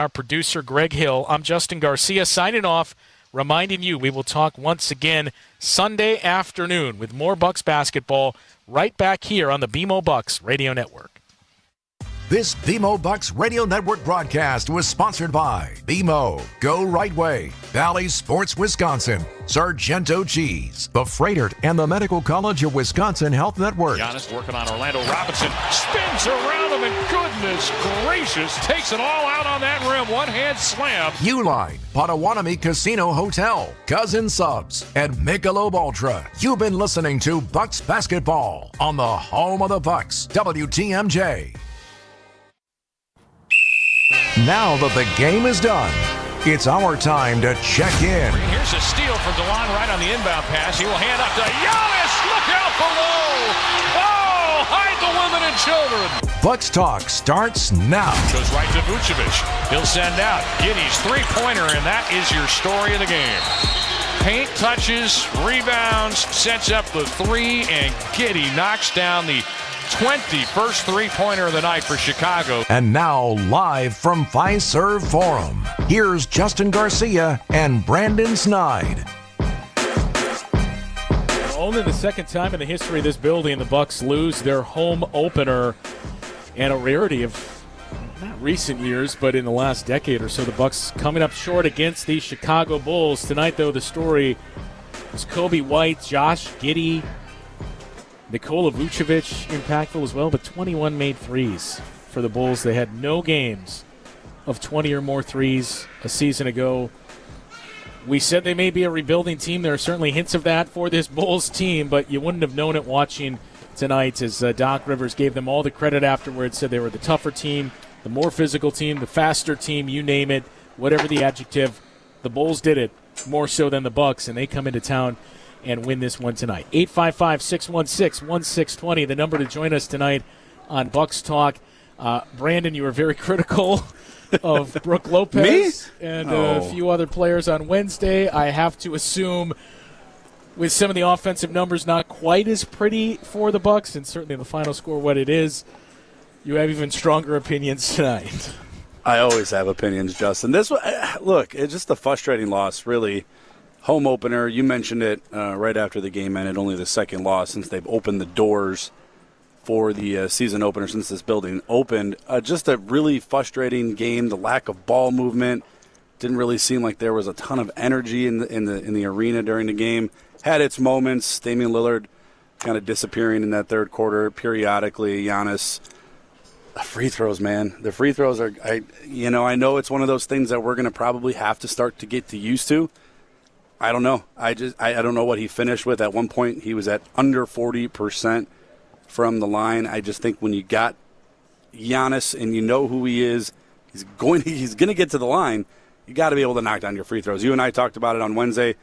Our producer, Greg Hill. I'm Justin Garcia, signing off, reminding you we will talk once again Sunday afternoon with more Bucks basketball right back here on the BMO Bucks Radio Network. This BMO Bucks Radio Network broadcast was sponsored by BMO, Go Right Way, Valley Sports Wisconsin, Sargento Cheese, The Freighter, and the Medical College of Wisconsin Health Network. Giannis working on Orlando Robinson, spins around him, and goodness gracious, takes it all out on that rim, one-hand slam. Uline, Potawatomi Casino Hotel, Cousin Subs, and Michelob Ultra. You've been listening to Bucks Basketball on the home of the Bucks, WTMJ. Now that the game is done, it's our time to check in. Here's a steal from DeLon right on the inbound pass. He will hand up to Giannis. Look out below. Oh, hide the women and children. Bucks Talk starts now. Goes right to Vucevic. He'll send out Giddey's three-pointer, and that is your story of the game. Paint touches, rebounds, sets up the three, and Giddey knocks down the 21st three-pointer of the night for Chicago. And now, live from Fiserv Forum, here's Justin Garcia and Brandon Sneide. Only the second time in the history of this building the Bucks lose their home opener, and a rarity of not recent years, but in the last decade or so. The Bucks coming up short against the Chicago Bulls. Tonight, though, the story was Kobe White, Josh Giddey, Nikola Vucevic impactful as well, but 21 made threes for the Bulls. They had no games of 20 or more threes a season ago. We said they may be a rebuilding team. There are certainly hints of that for this Bulls team, but you wouldn't have known it watching tonight as Doc Rivers gave them all the credit afterwards, said they were the tougher team, the more physical team, the faster team, you name it, whatever the adjective. The Bulls did it more so than the Bucks, and they come into town and win this one tonight. 855-616-1620, the number to join us tonight on Bucks Talk. Brandon, you were very critical of Brook Lopez and a few other players on Wednesday. I have to assume with some of the offensive numbers not quite as pretty for the Bucks, and certainly the final score what it is, you have even stronger opinions tonight. I always have opinions, Justin. This one, look, it's just a frustrating loss, really. Home opener, you mentioned it right after the game ended, only the second loss since they've opened the doors for the season opener since this building opened. Just a really frustrating game. The lack of ball movement didn't really seem like there was a ton of energy in the arena during the game. Had its moments. Damian Lillard kind of disappearing in that third quarter periodically. Giannis, free throws, man. The free throws are, I know it's one of those things that we're going to probably have to start to get used to. I don't know. I don't know what he finished with. At one point, he was at under 40% from the line. I just think when you got Giannis and you know who he is, he's going to get to the line. You got to be able to knock down your free throws. You and I talked about it on Wednesday.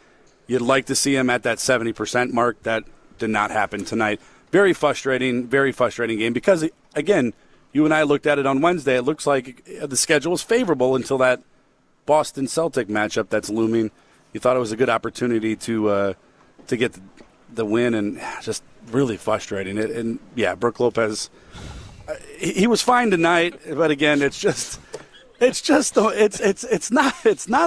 You'd like to see him at that 70% mark. That did not happen tonight. Very frustrating game because, again, you and I looked at it on Wednesday. It looks like the schedule is favorable until that Boston Celtic matchup that's looming. You thought it was a good opportunity to get the win, and just really frustrating. And yeah, Brook Lopez, he was fine tonight, but again, it's not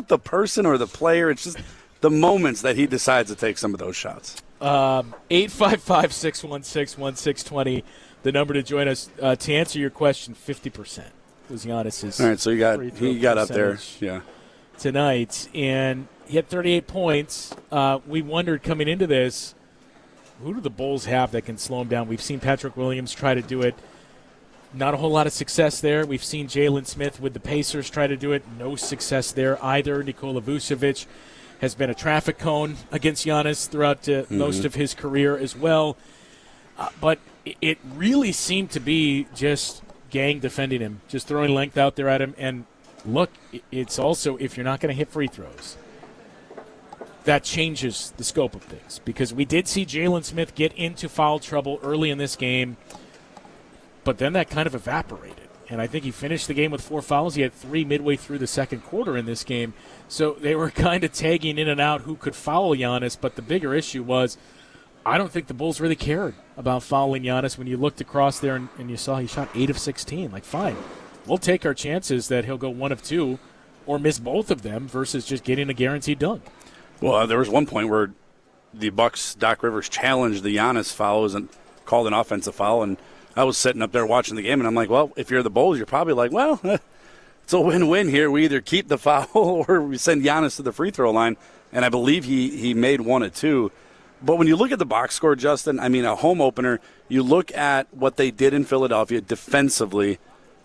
the person or the player. It's just the moments that he decides to take some of those shots. 855-616-1620, the number to join us. To answer your question, 50% was Giannis's. All right, so he got up there, yeah, tonight, and he had 38 points. We wondered coming into this, who do the Bulls have that can slow him down? We've seen Patrick Williams try to do it. Not a whole lot of success there. We've seen Jalen Smith with the Pacers try to do it. No success there either. Nikola Vucevic has been a traffic cone against Giannis throughout most of his career as well. But it really seemed to be just gang defending him, just throwing length out there at him. And look, it's also, if you're not going to hit free throws, that changes the scope of things, because we did see Jalen Smith get into foul trouble early in this game, but then that kind of evaporated. And I think he finished the game with 4 fouls. He had 3 midway through the second quarter in this game. So they were kind of tagging in and out who could foul Giannis, but the bigger issue was I don't think the Bulls really cared about fouling Giannis. When you looked across there and you saw he shot 8 of 16, like, fine. we'll take our chances that he'll go one of two or miss both of them versus just getting a guaranteed dunk. Well, there was one point where the Bucks' Doc Rivers challenged the Giannis foul, wasn't called an offensive foul, and I was sitting up there watching the game, and I'm like, well, if you're the Bulls, you're probably like, well, it's a win-win here. We either keep the foul or we send Giannis to the free throw line, and I believe he made one of two. But when you look at the box score, Justin, I mean, a home opener, you look at what they did in Philadelphia defensively,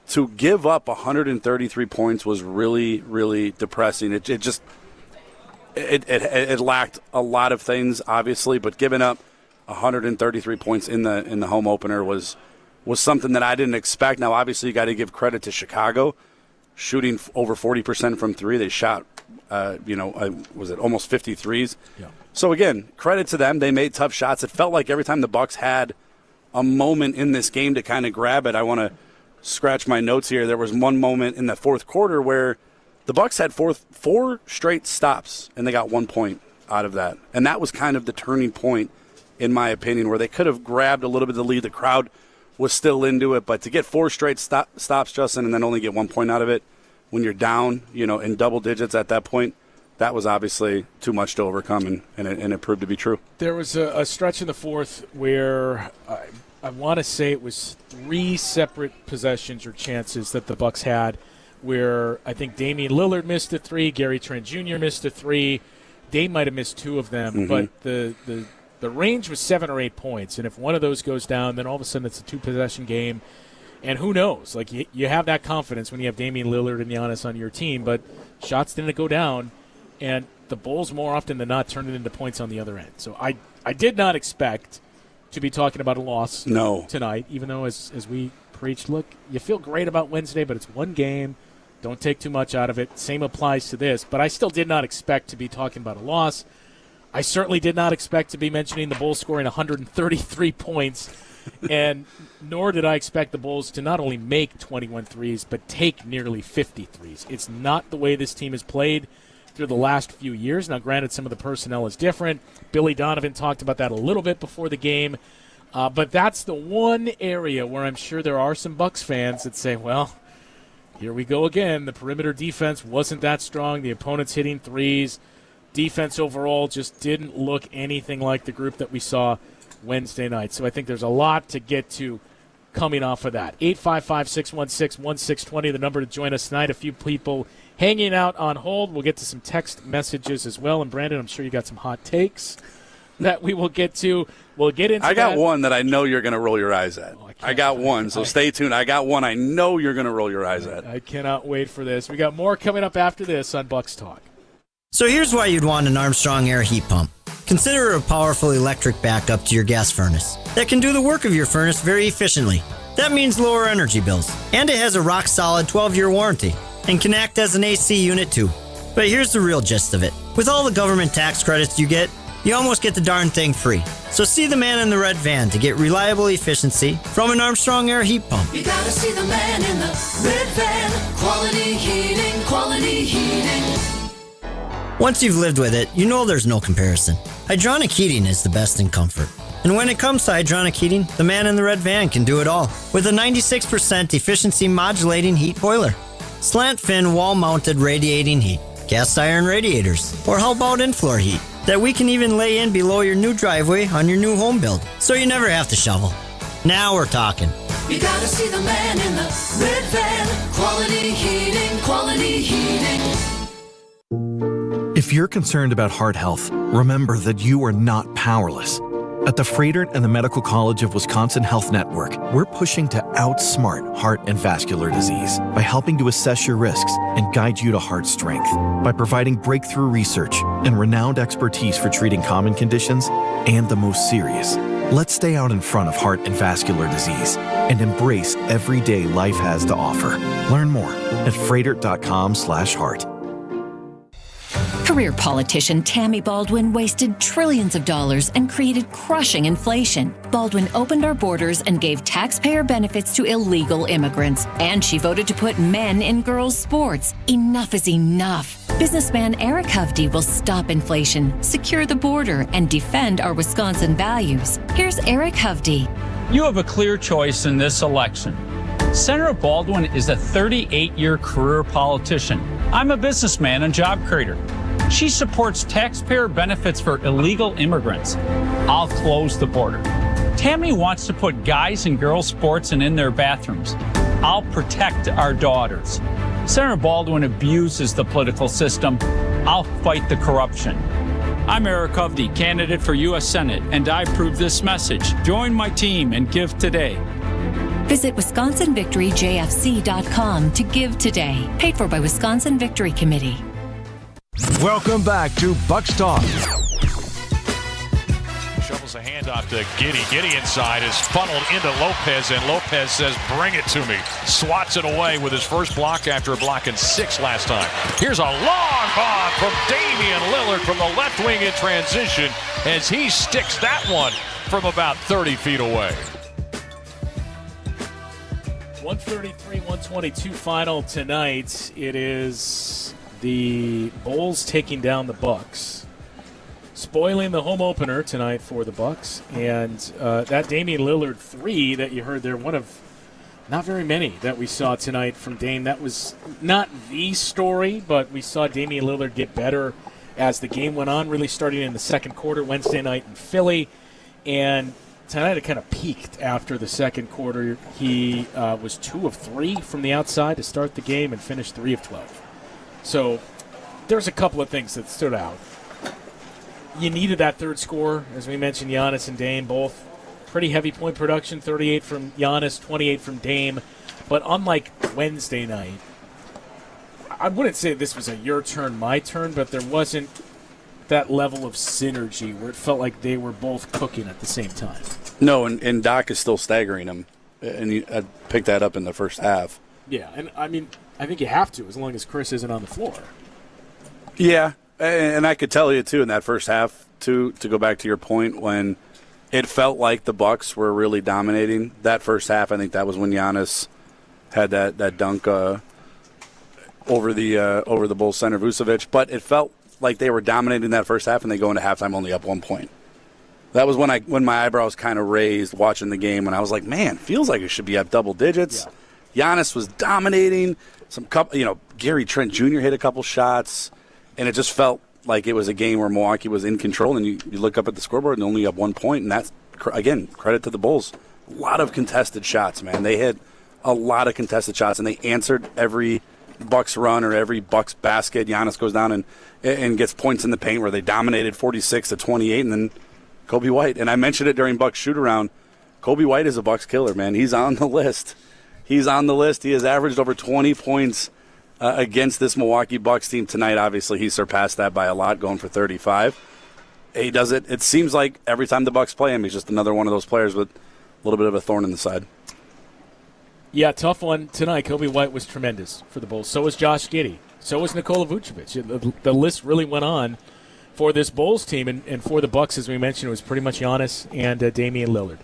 to give up 133 points was really, really depressing. It lacked a lot of things, obviously, but giving up 133 points in the home opener was something that I didn't expect. Now, obviously, you got to give credit to Chicago, shooting over 40% from three. They shot, was it almost 53s? Yeah. So again, credit to them. They made tough shots. It felt like every time the Bucks had a moment in this game to kind of grab it. I want to scratch my notes here. There was one moment in the fourth quarter where the Bucks had four straight stops, and they got 1 point out of that. And that was kind of the turning point, in my opinion, where they could have grabbed a little bit of the lead. The crowd was still into it, but to get four straight stops, Justin, and then only get 1 point out of it when you're down, in double digits at that point, that was obviously too much to overcome, and it proved to be true. There was a stretch in the fourth where I want to say it was 3 separate possessions or chances that the Bucks had where I think Damian Lillard missed a 3, Gary Trent Jr. missed a 3. Dame might have missed 2 of them, but the range was 7 or 8 points, and if one of those goes down, then all of a sudden it's a 2-possession game, and who knows? Like, you have that confidence when you have Damian Lillard and Giannis on your team, but shots didn't go down, and the Bulls more often than not turned it into points on the other end. So I did not expect to be talking about a loss tonight, even though as we preached, look, you feel great about Wednesday, but it's one game. Don't take too much out of it. Same applies to this, but I still did not expect to be talking about a loss. I certainly did not expect to be mentioning the Bulls scoring 133 points, and nor did I expect the Bulls to not only make 21 threes, but take nearly 50 threes. It's not the way this team has played through the last few years. Now, granted, some of the personnel is different. Billy Donovan talked about that a little bit before the game, but that's the one area where I'm sure there are some Bucks fans that say, well, here we go again. The perimeter defense wasn't that strong. The opponent's hitting threes. Defense overall just didn't look anything like the group that we saw Wednesday night. So I think there's a lot to get to coming off of that. 855-616-1620, the number to join us tonight. A few people hanging out on hold. We'll get to some text messages as well. And, Brandon, I'm sure you got some hot takes that we will get to. We'll get into I got that. one that I know you're going to roll your eyes at. I got one, so stay tuned. I got one I know you're going to roll your eyes at. I cannot wait for this. We got more coming up after this on Bucks Talk. So here's why you'd want an Armstrong Air heat pump. Consider it a powerful electric backup to your gas furnace that can do the work of your furnace very efficiently. That means lower energy bills. And it has a rock-solid 12-year warranty and can act as an AC unit too. But here's the real gist of it. With all the government tax credits you get, you almost get the darn thing free. So see the man in the red van to get reliable efficiency from an Armstrong Air heat pump. You gotta see the man in the red van. Quality heating, quality heating. Once you've lived with it, you know there's no comparison. Hydronic heating is the best in comfort. And when it comes to hydronic heating, the man in the red van can do it all with a 96% efficiency modulating heat boiler, slant fin wall-mounted radiating heat, cast iron radiators, or how about in-floor heat that we can even lay in below your new driveway on your new home build, so you never have to shovel. Now we're talking. You gotta see the man in the red van. Quality heating, quality heating. If you're concerned about heart health, remember that you are not powerless. At the Froedtert and the Medical College of Wisconsin Health Network, we're pushing to outsmart heart and vascular disease by helping to assess your risks and guide you to heart strength, by providing breakthrough research and renowned expertise for treating common conditions and the most serious. Let's stay out in front of heart and vascular disease and embrace every day life has to offer. Learn more at froedtert.com/heart. Career politician Tammy Baldwin wasted trillions of dollars and created crushing inflation. Baldwin opened our borders and gave taxpayer benefits to illegal immigrants. And she voted to put men in girls' sports. Enough is enough. Businessman Eric Hovde will stop inflation, secure the border, and defend our Wisconsin values. Here's Eric Hovde. You have a clear choice in this election. Senator Baldwin is a 38-year career politician. I'm a businessman and job creator. She supports taxpayer benefits for illegal immigrants. I'll close the border. Tammy wants to put guys and girls sports in their bathrooms. I'll protect our daughters. Senator Baldwin abuses the political system. I'll fight the corruption. I'm Eric Hovde, candidate for U.S. Senate, and I approve this message. Join my team and give today. Visit WisconsinVictoryJFC.com to give today. Paid for by Wisconsin Victory Committee. Welcome back to Bucks Talk. Shovels a handoff to Giddy. Giddy inside is funneled into Lopez, and Lopez says, bring it to me. Swats it away with his first block after blocking 6 last time. Here's a long bomb from Damian Lillard from the left wing in transition as he sticks that one from about 30 feet away. 133-122 final tonight. It is the Bulls taking down the Bucks, spoiling the home opener tonight for the Bucks. And that Damian Lillard 3 that you heard there, one of not very many that we saw tonight from Dame. That was not the story, but we saw Damian Lillard get better as the game went on, really starting in the second quarter Wednesday night in Philly. And tonight it kind of peaked after the second quarter. He was 2 of 3 from the outside to start the game and finished 3 of 12. So there's a couple of things that stood out. You needed that third score. As we mentioned, Giannis and Dame both pretty heavy point production, 38 from Giannis, 28 from Dame. But unlike Wednesday night, I wouldn't say this was a your turn, my turn, but there wasn't that level of synergy where it felt like they were both cooking at the same time. No, and Doc is still staggering him, and I picked that up in the first half. Yeah, and I mean, I think you have to as long as Chris isn't on the floor. Yeah, and I could tell you, too, in that first half, to go back to your point, when it felt like the Bucks were really dominating that first half. I think that was when Giannis had that dunk over the Bulls center, Vucevic. But it felt like they were dominating that first half, and they go into halftime only up 1 point. That was when my eyebrows kind of raised watching the game, and I was like, man, feels like it should be up double digits. Yeah. Giannis was dominating. Gary Trent Jr. hit a couple shots, and it just felt like it was a game where Milwaukee was in control, and you look up at the scoreboard and only up 1 point, and that's, again, credit to the Bulls. A lot of contested shots, man. They hit a lot of contested shots, and they answered every Bucks run or every Bucks basket. Giannis goes down and gets points in the paint where they dominated 46-28, and then Kobe White. And I mentioned it during Bucks shoot-around. Kobe White is a Bucks killer, man. He's on the list. He has averaged over 20 points against this Milwaukee Bucks team tonight. Obviously, he surpassed that by a lot, going for 35. He does it. It seems like every time the Bucks play him, he's just another one of those players with a little bit of a thorn in the side. Yeah, tough one tonight. Kobe White was tremendous for the Bulls. So was Josh Giddey. So was Nikola Vucevic. The list really went on for this Bulls team, and for the Bucks, as we mentioned, it was pretty much Giannis and Damian Lillard.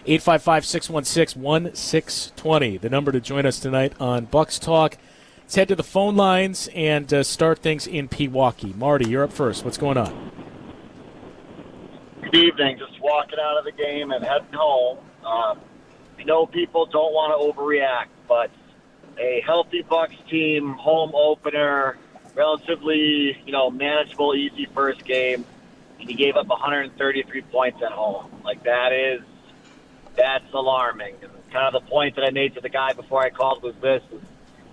855-616-1620, the number to join us tonight on Bucks Talk. Let's head to the phone lines and start things in Pewaukee. Marty, you're up first. What's going on? Good evening. Just walking out of the game and heading home. I know people don't want to overreact, but a healthy Bucks team, home opener, relatively, manageable, easy first game, and he gave up 133 points at home. That's alarming. And kind of the point that I made to the guy before I called was this: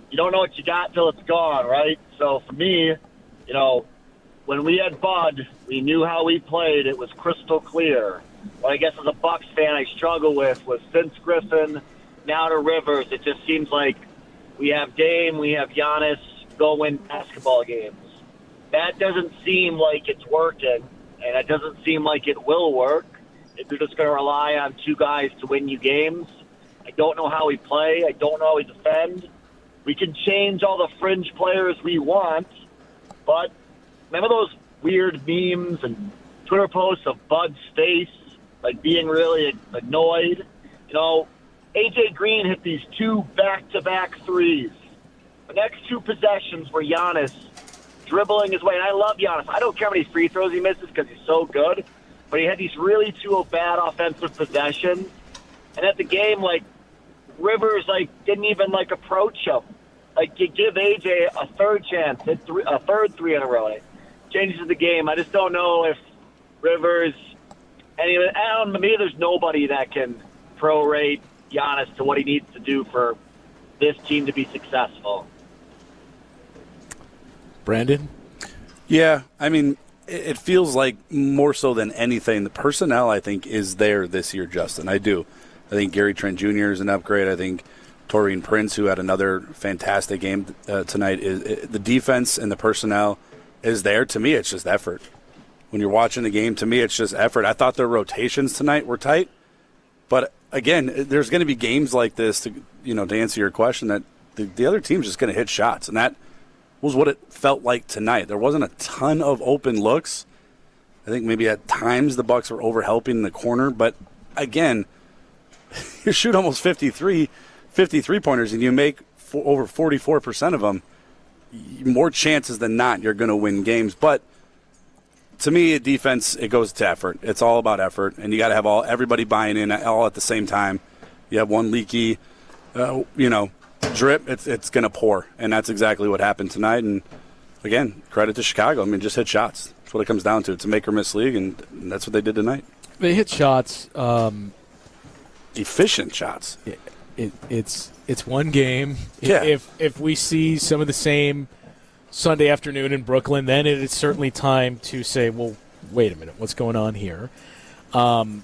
you don't know what you got till it's gone, right? So for me, when we had Bud, we knew how we played. It was crystal clear. What I guess as a Bucks fan I struggle with was since Griffin, now to Rivers, it just seems like we have Dame, we have Giannis, go win basketball games. That doesn't seem like it's working, and it doesn't seem like it will work if you're just going to rely on two guys to win you games. I don't know how we play. I don't know how we defend. We can change all the fringe players we want, but remember those weird memes and Twitter posts of Bud's face, being really annoyed? A.J. Green hit these 2 back-to-back threes. The next 2 possessions were Giannis dribbling his way. And I love Giannis. I don't care how many free throws he misses because he's so good. But he had these really 2 bad offensive possessions. And at the game, Rivers didn't even approach him. You give AJ a third chance, a third three in a row. It changes the game. I just don't know if Rivers. To me, there's nobody that can prorate Giannis to what he needs to do for this team to be successful. Brandon? Yeah, I mean, it feels like more so than anything, the personnel, I think, is there this year, Justin. I do. I think Gary Trent Jr. is an upgrade. I think Taurean Prince, who had another fantastic game tonight, the defense and the personnel is there. To me, it's just effort. When you're watching the game, to me, it's just effort. I thought their rotations tonight were tight. But, again, there's going to be games like this, to answer your question, that the other team's just going to hit shots. And that was what it felt like tonight. There wasn't a ton of open looks. I think maybe at times the Bucks were over-helping in the corner. But, again, you shoot almost 53 pointers and you make over 44% of them, more chances than not you're going to win games. But to me, defense, it goes to effort. It's all about effort, and you got to have everybody buying in all at the same time. You have one leaky, drip, it's going to pour, and that's exactly what happened tonight. And again, credit to Chicago. I mean, just hit shots. That's what it comes down to. It's a make or miss league, and that's what they did tonight. They hit shots. Efficient shots. It's one game. Yeah. If we see some of the same Sunday afternoon in Brooklyn, then it is certainly time to say, well, wait a minute, what's going on here? But,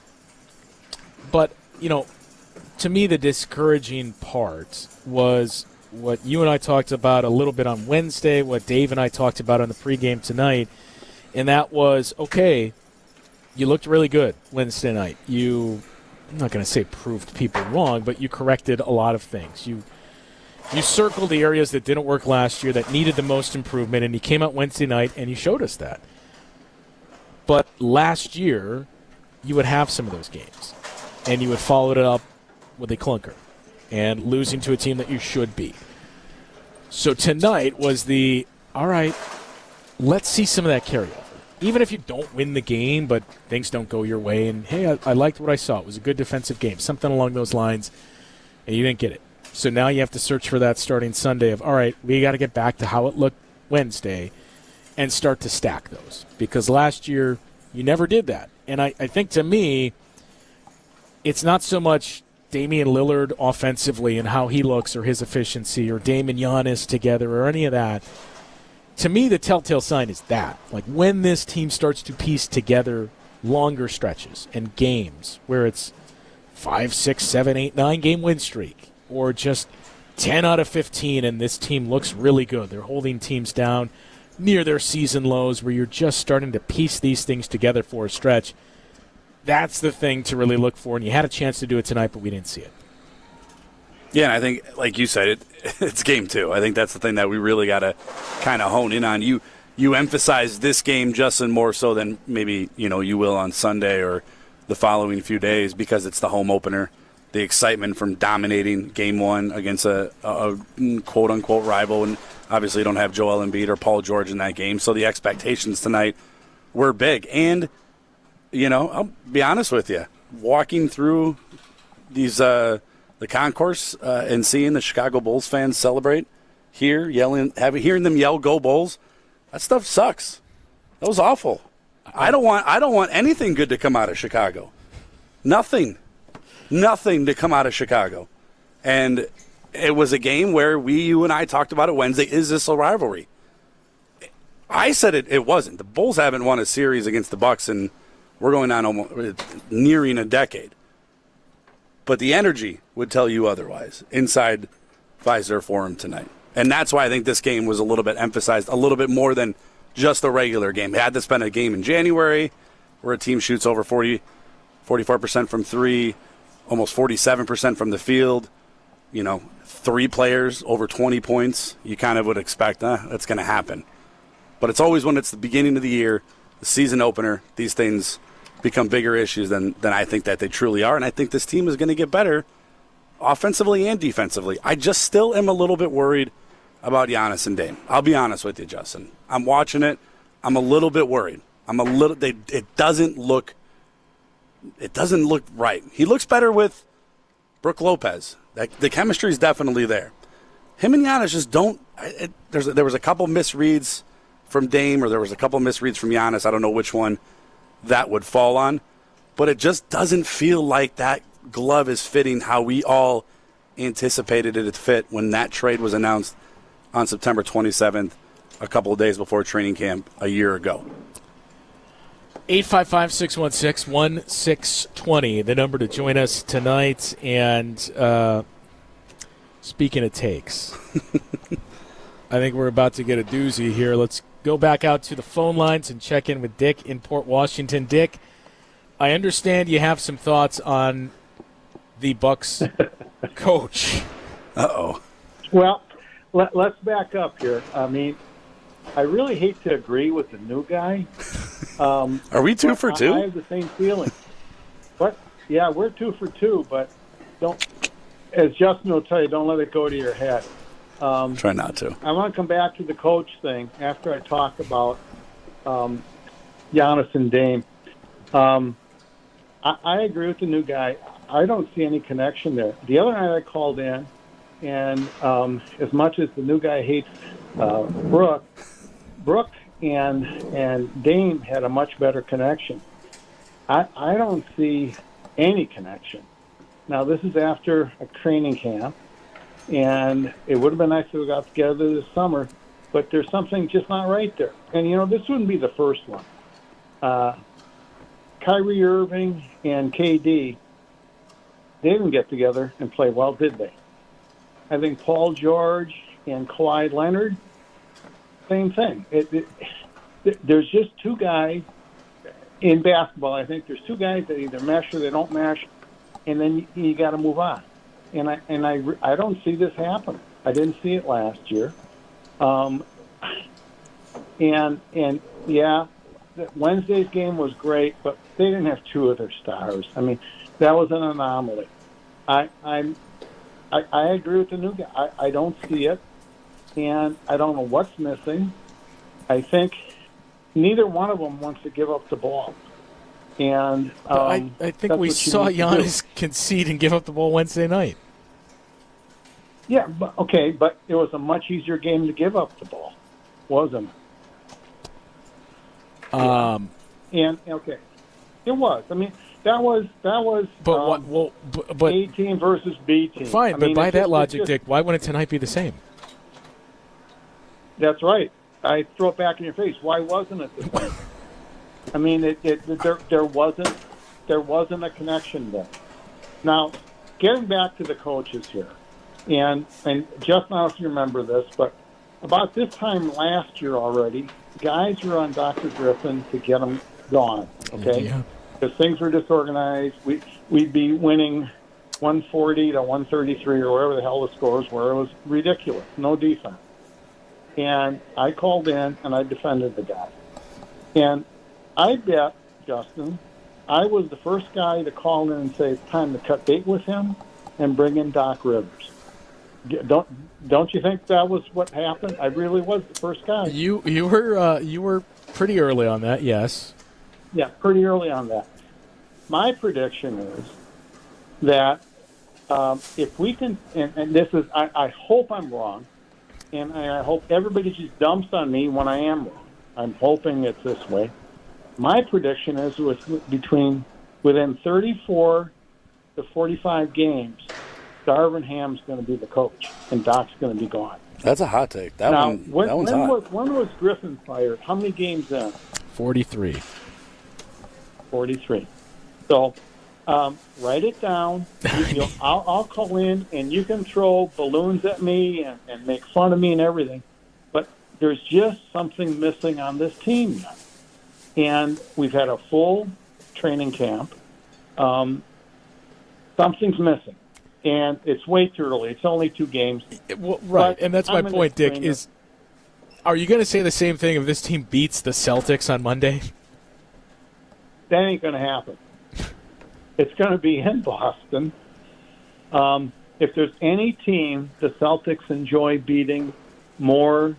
to me, the discouraging part was what you and I talked about a little bit on Wednesday, what Dave and I talked about on the pregame tonight, and that was, okay, you looked really good Wednesday night. I'm not going to say proved people wrong, but you corrected a lot of things. You circled the areas that didn't work last year that needed the most improvement, and you came out Wednesday night and you showed us that. But last year, you would have some of those games, and you would follow it up with a clunker and losing to a team that you should beat. So tonight was all right, let's see some of that carryover. Even if you don't win the game, but things don't go your way, and, hey, I liked what I saw. It was a good defensive game, something along those lines, and you didn't get it. So now you have to search for that starting Sunday of, all right, we got to get back to how it looked Wednesday and start to stack those. Because last year, you never did that. And I think, to me, it's not so much Damian Lillard offensively and how he looks or his efficiency or Dame and Giannis together or any of that. To me, the telltale sign is that. Like, when this team starts to piece together longer stretches and games where it's 5, 6, 7, 8, 9 game win streak, or just 10 out of 15 and this team looks really good. They're holding teams down near their season lows where you're just starting to piece these things together for a stretch. That's the thing to really look for, and you had a chance to do it tonight, but we didn't see it. Yeah, and I think, like you said, it's game two. I think that's the thing that we really got to kind of hone in on. You emphasize this game, Justin, more so than maybe you will on Sunday or the following few days because it's the home opener. The excitement from dominating game one against a quote-unquote rival, and obviously you don't have Joel Embiid or Paul George in that game, so the expectations tonight were big. And, I'll be honest with you, walking through these the concourse and seeing the Chicago Bulls fans celebrate here, hearing them yell "Go Bulls," that stuff sucks. That was awful. I don't want anything good to come out of Chicago. Nothing to come out of Chicago. And it was a game where you and I talked about it Wednesday. Is this a rivalry? I said it wasn't. The Bulls haven't won a series against the Bucks, and we're going on almost nearing a decade. But the energy would tell you otherwise inside Fiserv Forum tonight. And that's why I think this game was a little bit emphasized, a little bit more than just a regular game. Had this been a game in January where a team shoots over 44% from three, almost 47% from the field, three players over 20 points, you kind of would expect that's going to happen. But it's always when it's the beginning of the year, the season opener, these things become bigger issues than I think that they truly are. And I think this team is going to get better offensively and defensively. I just still am a little bit worried about Giannis and Dame. I'll be honest with you, Justin. I'm watching it. I'm a little bit worried. It doesn't look right. He looks better with Brook Lopez The chemistry is definitely there. Him and Giannis just don't. There was a couple misreads from Dame, or there was a couple misreads from Giannis. I don't know which one that would fall on, but it just doesn't feel like that glove is fitting how we all anticipated it to fit when that trade was announced on September 27th, a couple of days before training camp a year ago. 855-616-1620, the number to join us tonight. And speaking of takes, I think we're about to get a doozy here. Let's go back out to the phone lines and check in with Dick in Port Washington. Dick, I understand you have some thoughts on the Bucks coach. Uh-oh. Well, let's back up here. I mean, I really hate to agree with the new guy. Are we 2 for 2? I have the same feeling. But yeah, we're 2 for 2. But don't, as Justin will tell you, don't let it go to your head. Try not to. I want to come back to the coach thing after I talk about Giannis and Dame. I agree with the new guy. I don't see any connection there. The other night I called in, and as much as the new guy hates Brooke and Dame had a much better connection. I don't see any connection. Now, this is after a training camp, and it would have been nice if we got together this summer, but there's something just not right there. And, this wouldn't be the first one. Kyrie Irving and KD, they didn't get together and play well, did they? I think Paul George and Kawhi Leonard, same thing. There's just two guys in basketball. I think there's two guys that either mesh or they don't mesh, and then you got to move on. And I don't see this happen. I didn't see it last year. And yeah, Wednesday's game was great, but they didn't have two of their stars. I mean, that was an anomaly. I agree with the new guy. I don't see it, and I don't know what's missing. I think neither one of them wants to give up the ball. And I think we saw Giannis concede and give up the ball Wednesday night. Yeah, but it was a much easier game to give up the ball, wasn't it? And okay, it was. I mean, that was. But but A team versus B team. Fine, but by that logic, Dick, why wouldn't tonight be the same? That's right. I throw it back in your face. Why wasn't it the same? I mean, there wasn't a connection there. Now, getting back to the coaches here, and Justin, I don't know if you remember this, but about this time last year already, guys were on Dr. Griffin to get them gone, okay? Yeah. Because things were disorganized. We'd be winning 140 to 133 or whatever the hell the scores were. It was ridiculous. No defense. And I called in and I defended the guy. And I bet, Justin, I was the first guy to call in and say it's time to cut bait with him and bring in Doc Rivers. Don't you think that was what happened? I really was the first guy. You were pretty early on that, yes. Yeah, pretty early on that. My prediction is that if we can, and this is, I hope I'm wrong, and I hope everybody just dumps on me when I am wrong. I'm hoping it's this way. My prediction is within 34 to 45 games, Darvin Ham's going to be the coach, and Doc's going to be gone. That's a hot take. That one's hot. When was Griffin fired? How many games in? 43. 43. So write it down. I'll call in, and you can throw balloons at me and make fun of me and everything. But there's just something missing on this team yet. And we've had a full training camp. Something's missing. And it's way too early. It's only 2 games. Well, right, and that's my point, Dick, is are you going to say the same thing if this team beats the Celtics on Monday? That ain't going to happen. It's going to be in Boston. If there's any team the Celtics enjoy beating more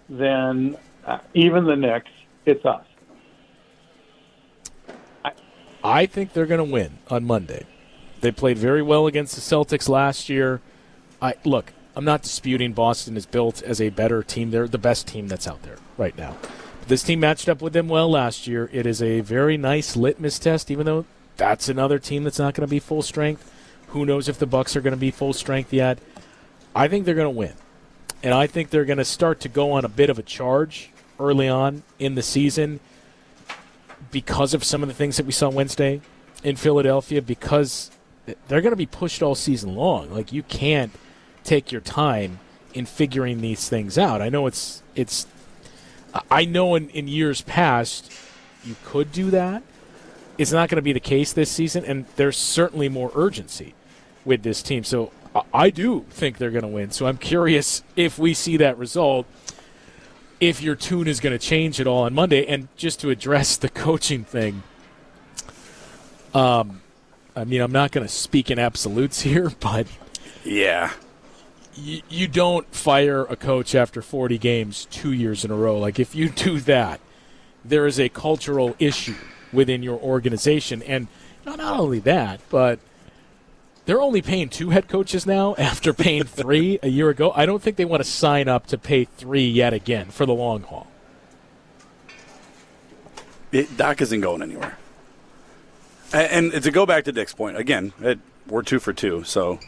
than even the Knicks, it's us. I think they're going to win on Monday. They played very well against the Celtics last year. Look, I'm not disputing Boston is built as a better team. They're the best team that's out there right now. But this team matched up with them well last year. It is a very nice litmus test, even though that's another team that's not going to be full strength. Who knows if the Bucks are going to be full strength yet? I think they're going to win. And I think they're going to start to go on a bit of a charge early on in the season because of some of the things that we saw Wednesday in Philadelphia, because they're going to be pushed all season long. Like, you can't take your time in figuring these things out. I know I know in years past you could do that. It's not going to be the case this season, and there's certainly more urgency with this team. So I do think they're going to win. So I'm curious if we see that result, if your tune is going to change at all on Monday. And just to address the coaching thing, I'm not going to speak in absolutes here, but yeah, you don't fire a coach after 40 games 2 years in a row. Like, if you do that, there is a cultural issue within your organization. And not only that, but they're only paying 2 head coaches now after paying 3 a year ago. I don't think they want to sign up to pay 3 yet again for the long haul. Doc isn't going anywhere. And to go back to Dick's point, again, we're 2 for 2, so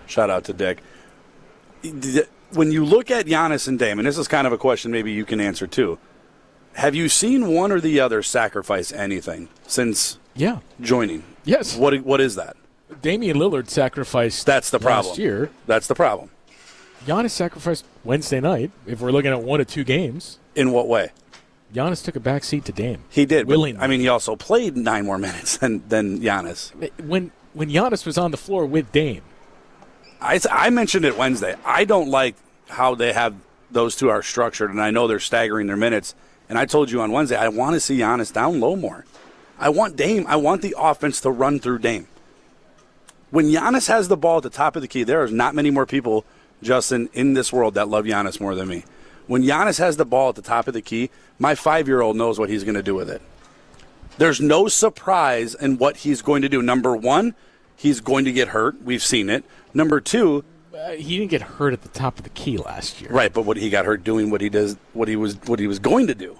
shout out to Dick. When you look at Giannis and Dame, and this is kind of a question maybe you can answer too, have you seen one or the other sacrifice anything since joining? Yes. What is that? Damian Lillard sacrificed That's the problem. last year. That's the problem. Giannis sacrificed Wednesday night, if we're looking at 1 of 2 games. In what way? Giannis took a back seat to Dame. He did. Willingly. He also played 9 more minutes than Giannis. When Giannis was on the floor with Dame. I mentioned it Wednesday. I don't like how they have those two are structured, and I know they're staggering their minutes. And I told you on Wednesday, I want to see Giannis down low more. I want Dame. I want the offense to run through Dame. When Giannis has the ball at the top of the key, there is not many more people, Justin, in this world that love Giannis more than me. When Giannis has the ball at the top of the key, my 5-year-old knows what he's going to do with it. There's no surprise in what he's going to do. Number 1, he's going to get hurt. We've seen it. Number 2, he didn't get hurt at the top of the key last year. Right, but he got hurt doing what he was going to do.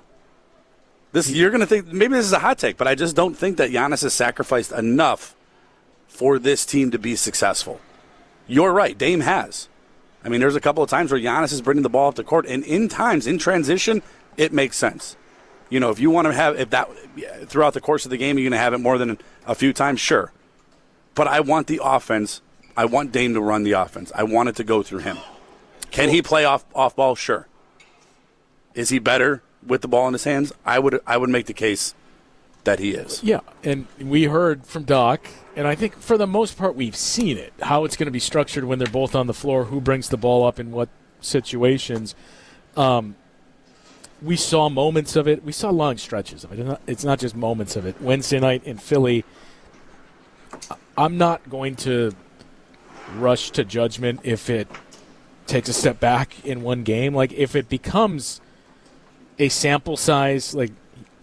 You're going to think maybe this is a hot take, but I just don't think that Giannis has sacrificed enough for this team to be successful. You're right, Dame has. There's a couple of times where Giannis is bringing the ball up the court, and in transition, it makes sense. If you want to have throughout the course of the game, you're going to have it more than a few times, sure. But I want the offense. I want Dame to run the offense. I want it to go through him. Can he play off ball? Sure. Is he better with the ball in his hands? I would make the case that he is. Yeah, and we heard from Doc, and I think for the most part we've seen it, how it's going to be structured when they're both on the floor, who brings the ball up in what situations. We saw moments of it. We saw long stretches of it. It's not just moments of it. Wednesday night in Philly, I'm not going to rush to judgment if it takes a step back in one game. Like, if it becomes a sample size, like,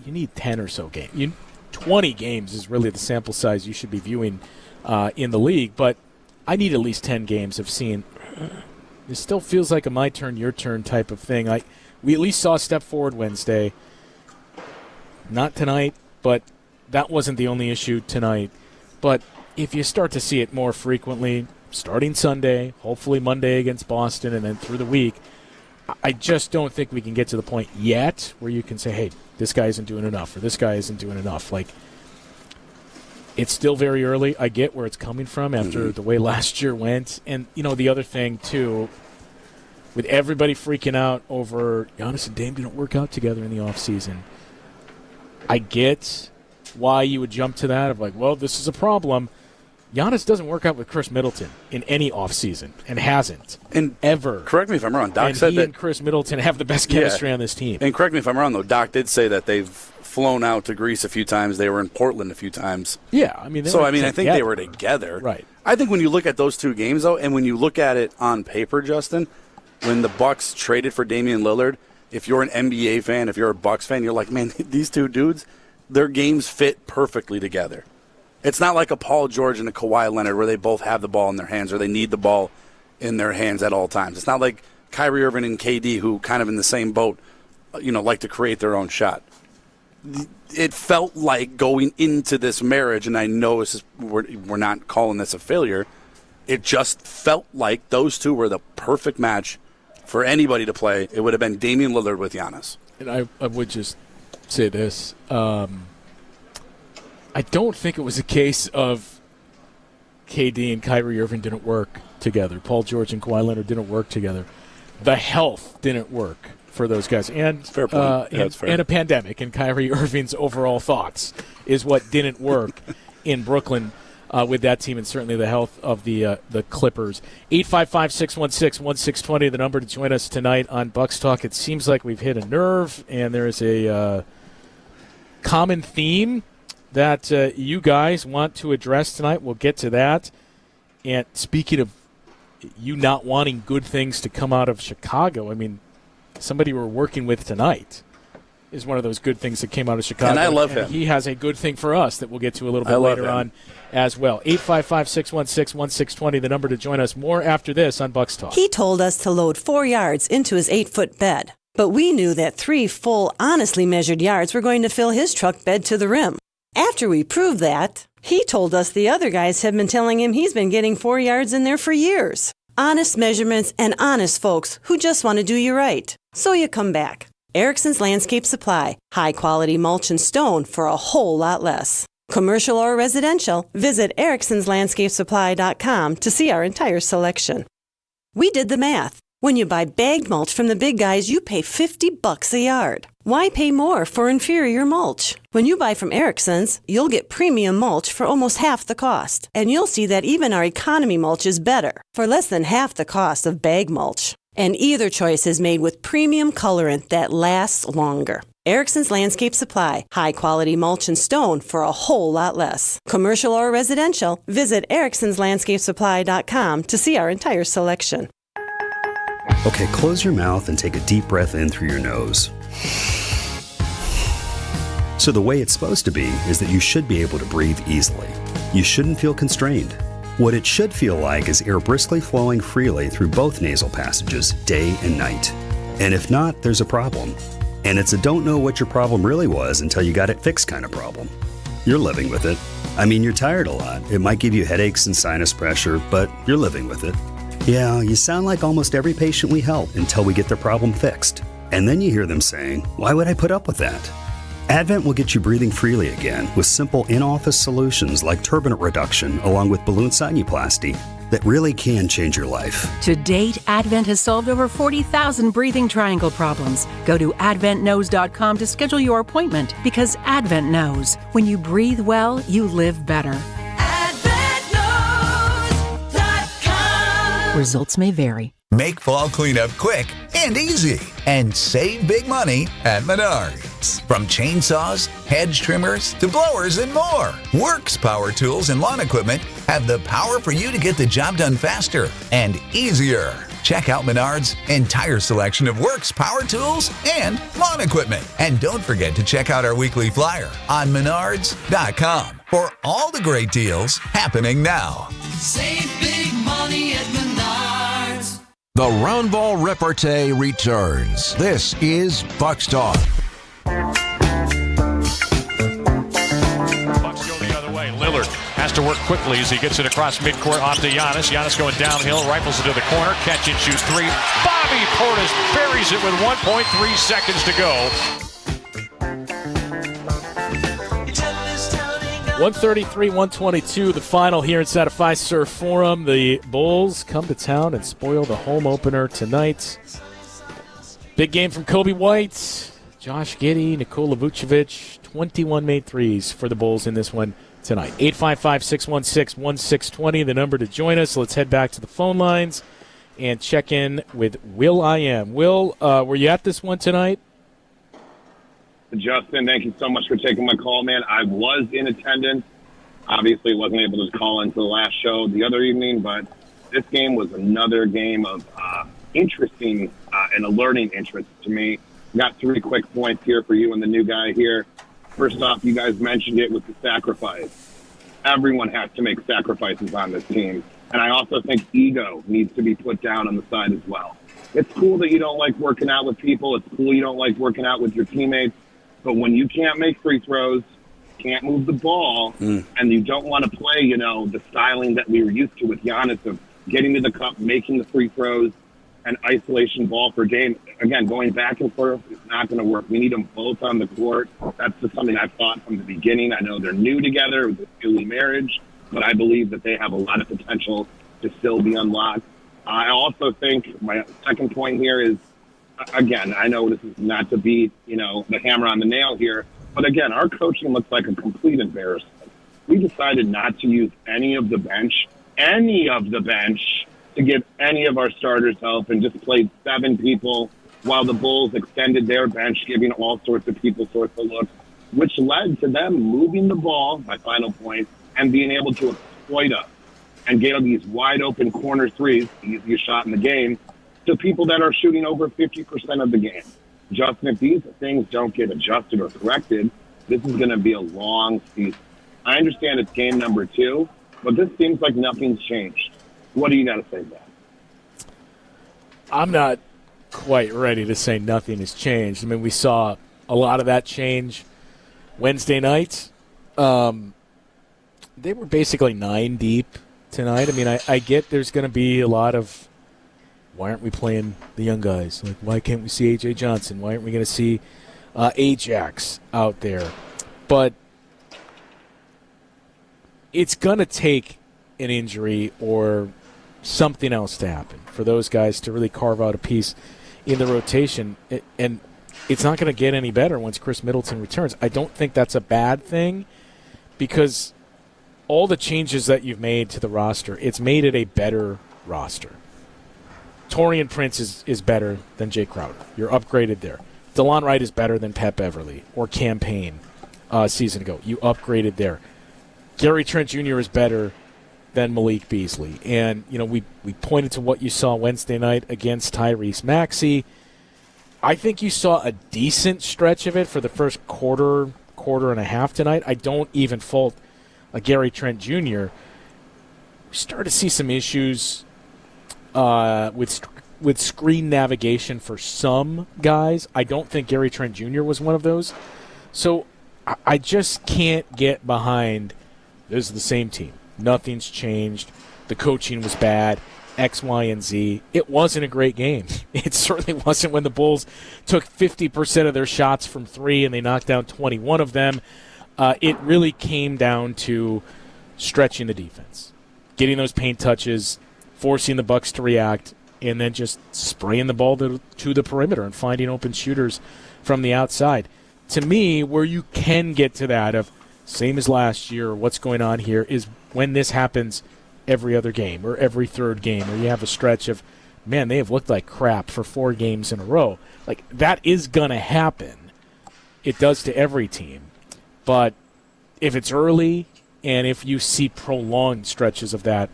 you need 10 or so games. 20 games is really the sample size you should be viewing in the league, but I need at least 10 games of seeing it still feels like a my turn, your turn type of thing. We at least saw a step forward Wednesday. Not tonight, but that wasn't the only issue tonight. But if you start to see it more frequently, starting Sunday, hopefully Monday against Boston, and then through the week, I just don't think we can get to the point yet where you can say, hey, this guy isn't doing enough, or this guy isn't doing enough. Like, it's still very early. I get where it's coming from after the way last year went. And, the other thing, too, with everybody freaking out over Giannis and Dame didn't work out together in the offseason, I get why you would jump to that of like, well, this is a problem. Giannis doesn't work out with Chris Middleton in any offseason and hasn't ever. Correct me if I'm wrong. Doc said he and Chris Middleton have the best chemistry on this team. And correct me if I'm wrong, though. Doc did say that they've flown out to Greece a few times. They were in Portland a few times. Yeah, I think they were together. Right. I think when you look at those 2 games, though, and when you look at it on paper, Justin, when the Bucks traded for Damian Lillard, if you're an NBA fan, if you're a Bucks fan, you're like, man, these 2 dudes, their games fit perfectly together. It's not like a Paul George and a Kawhi Leonard where they both have the ball in their hands or they need the ball in their hands at all times. It's not like Kyrie Irving and KD, who kind of in the same boat, like to create their own shot. It felt like going into this marriage, and I know we're not calling this a failure, it just felt like those two were the perfect match for anybody to play. It would have been Damian Lillard with Giannis. And I would just say this. I don't think it was a case of KD and Kyrie Irving didn't work together. Paul George and Kawhi Leonard didn't work together. The health didn't work for those guys. And, fair point. And a pandemic and Kyrie Irving's overall thoughts is what didn't work in Brooklyn with that team, and certainly the health of the Clippers. 855-616-1620, the number to join us tonight on Bucks Talk. It seems like we've hit a nerve, and there is a common theme that you guys want to address tonight. We'll get to that. And speaking of you not wanting good things to come out of Chicago, I mean, somebody we're working with tonight is one of those good things that came out of Chicago. And I love him. He has a good thing for us that we'll get to a little bit later on as well. 855-616-1620, the number to join us. More after this on Bucks Talk. He told us to load 4 yards into his 8-foot bed, but we knew that 3 full, honestly measured yards were going to fill his truck bed to the rim. After we proved that, he told us the other guys have been telling him he's been getting 4 yards in there for years. Honest measurements and honest folks who just want to do you right. So you come back. Erickson's Landscape Supply. High-quality mulch and stone for a whole lot less. Commercial or residential, visit ericksonslandscapesupply.com to see our entire selection. We did the math. When you buy bagged mulch from the big guys, you pay $50 a yard. Why pay more for inferior mulch? When you buy from Erickson's, you'll get premium mulch for almost half the cost. And you'll see that even our economy mulch is better, for less than half the cost of bag mulch. And either choice is made with premium colorant that lasts longer. Erickson's Landscape Supply. High-quality mulch and stone for a whole lot less. Commercial or residential, visit ericksonslandscapesupply.com to see our entire selection. Okay, close your mouth and take a deep breath in through your nose. So the way it's supposed to be is that you should be able to breathe easily. You shouldn't feel constrained. What it should feel like is air briskly flowing freely through both nasal passages, day and night. And if not, there's a problem. And it's a don't know what your problem really was until you got it fixed kind of problem. You're living with it. I mean, you're tired a lot. It might give you headaches and sinus pressure, but you're living with it. Yeah, you sound like almost every patient we help until we get their problem fixed. And then you hear them saying, why would I put up with that? Advent will get you breathing freely again with simple in-office solutions like turbinate reduction along with balloon sinuplasty that really can change your life. To date, Advent has solved over 40,000 breathing triangle problems. Go to adventknows.com to schedule your appointment because Advent knows when you breathe well, you live better. AdventKnows.com. Results may vary. Make fall cleanup quick and easy and save big money at Menards. From chainsaws, hedge trimmers, to blowers and more, Works Power Tools and Lawn Equipment have the power for you to get the job done faster and easier. Check out Menards' entire selection of Works Power Tools and Lawn Equipment. And don't forget to check out our weekly flyer on Menards.com for all the great deals happening now. Save big money at Menards. The Round Ball Repartee returns. This is Bucks Talk. Bucks go the other way. Lillard has to work quickly as he gets it across midcourt off to Giannis. Giannis going downhill, rifles it to the corner, catch and shoot three. Bobby Portis buries it with 1.3 seconds to go. 133-122, the final here inside of Fiserv Forum. The Bulls come to town and spoil the home opener tonight. Big game from Kobe White, Josh Giddey, Nikola Vucevic. 21 made threes for the Bulls in this one tonight. 855-616-1620, the number to join us. Let's head back to the phone lines and check in with Will I Am. Will, were you at this one tonight? Justin, thank you so much for taking my call, man. I was in attendance. Obviously, wasn't able to call into the last show the other evening, but this game was another game of interesting and a learning interest to me. Got 3 quick points here for you and the new guy here. First off, you guys mentioned it with the sacrifice. everyone has to make sacrifices on this team. And I also think ego needs to be put down on the side as well. It's cool that you don't like working out with people. It's cool you don't like working out with your teammates. But when you can't make free throws, can't move the ball, and you don't want to play, the styling that we were used to with Giannis of getting to the cup, making the free throws, and isolation ball per game, again, going back and forth is not going to work. We need them both on the court. That's just something I've thought from the beginning. I know they're new together with a newly marriage, but I believe that they have a lot of potential to still be unlocked. I also think my second point here is, again, I know this is not to beat, the hammer on the nail here, but again, our coaching looks like a complete embarrassment. We decided not to use any of the bench, to give any of our starters help and just played 7 people while the Bulls extended their bench, giving all sorts of people sorts of looks, which led to them moving the ball, my final point, and being able to exploit us and get these wide-open corner threes, the easiest shot in the game, to people that are shooting over 50% of the game. Justin, if these things don't get adjusted or corrected, this is going to be a long season. I understand it's game number 2, but this seems like nothing's changed. What do you got to say to that? I'm not quite ready to say nothing has changed. I mean, we saw a lot of that change Wednesday night. They were basically 9 deep tonight. I mean, I get there's going to be a lot of, why aren't we playing the young guys? Like, why can't we see A.J. Johnson? Why aren't we going to see Ajax out there? But it's going to take an injury or something else to happen for those guys to really carve out a piece in the rotation. And it's not going to get any better once Chris Middleton returns. I don't think that's a bad thing because all the changes that you've made to the roster, it's made it a better roster. Taurean Prince is better than Jay Crowder. You're upgraded there. DeLon Wright is better than Pat Beverly or Campaign a season ago. You upgraded there. Gary Trent Jr. is better than Malik Beasley. And, we pointed to what you saw Wednesday night against Tyrese Maxey. I think you saw a decent stretch of it for the first quarter and a half tonight. I don't even fault Gary Trent Jr. We started to see some issues with screen navigation for some guys. I don't think Gary Trent Jr. was one of those. So I just can't get behind this is the same team. Nothing's changed. The coaching was bad. X, Y, and Z. It wasn't a great game. It certainly wasn't when the Bulls took 50% of their shots from 3 and they knocked down 21 of them. It really came down to stretching the defense, getting those paint touches, forcing the Bucks to react, and then just spraying the ball to the perimeter and finding open shooters from the outside. To me, where you can get to that of same as last year, what's going on here is when this happens every other game or every third game, or you have a stretch of, man, they have looked like crap for 4 games in a row. Like, that is going to happen. It does to every team. But if it's early and if you see prolonged stretches of that,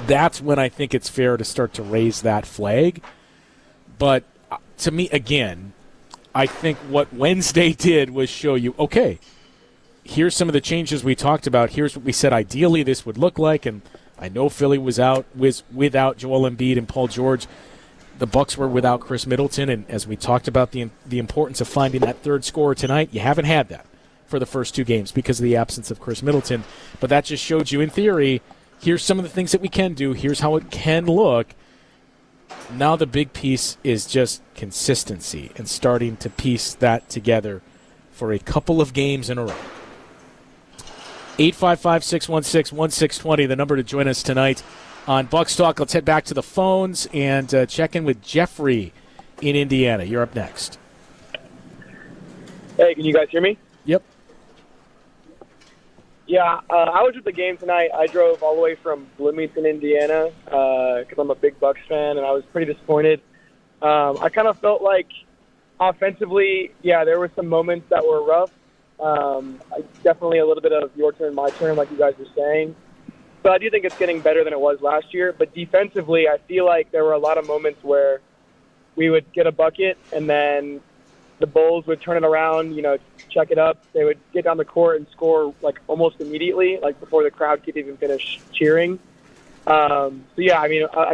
that's when I think it's fair to start to raise that flag. But to me, again, I think what Wednesday did was show you, okay, here's some of the changes we talked about. Here's what we said ideally this would look like. And I know Philly was without Joel Embiid and Paul George. The Bucks were without Chris Middleton. And as we talked about the importance of finding that third scorer tonight, you haven't had that for the first 2 games because of the absence of Chris Middleton. But that just showed you, in theory, here's some of the things that we can do. Here's how it can look. Now the big piece is just consistency and starting to piece that together for a couple of games in a row. 855-616-1620, the number to join us tonight on Bucks Talk. Let's head back to the phones and check in with Jeffrey in Indiana. You're up next. Hey, can you guys hear me? Yep. Yeah, I was at the game tonight. I drove all the way from Bloomington, Indiana, because I'm a big Bucks fan, and I was pretty disappointed. I kind of felt like offensively, there were some moments that were rough. Definitely a little bit of your turn, my turn, like you guys were saying. But I do think it's getting better than it was last year. But defensively, I feel like there were a lot of moments where we would get a bucket and then the Bulls would turn it around, check it up. They would get down the court and score like almost immediately, like before the crowd could even finish cheering. I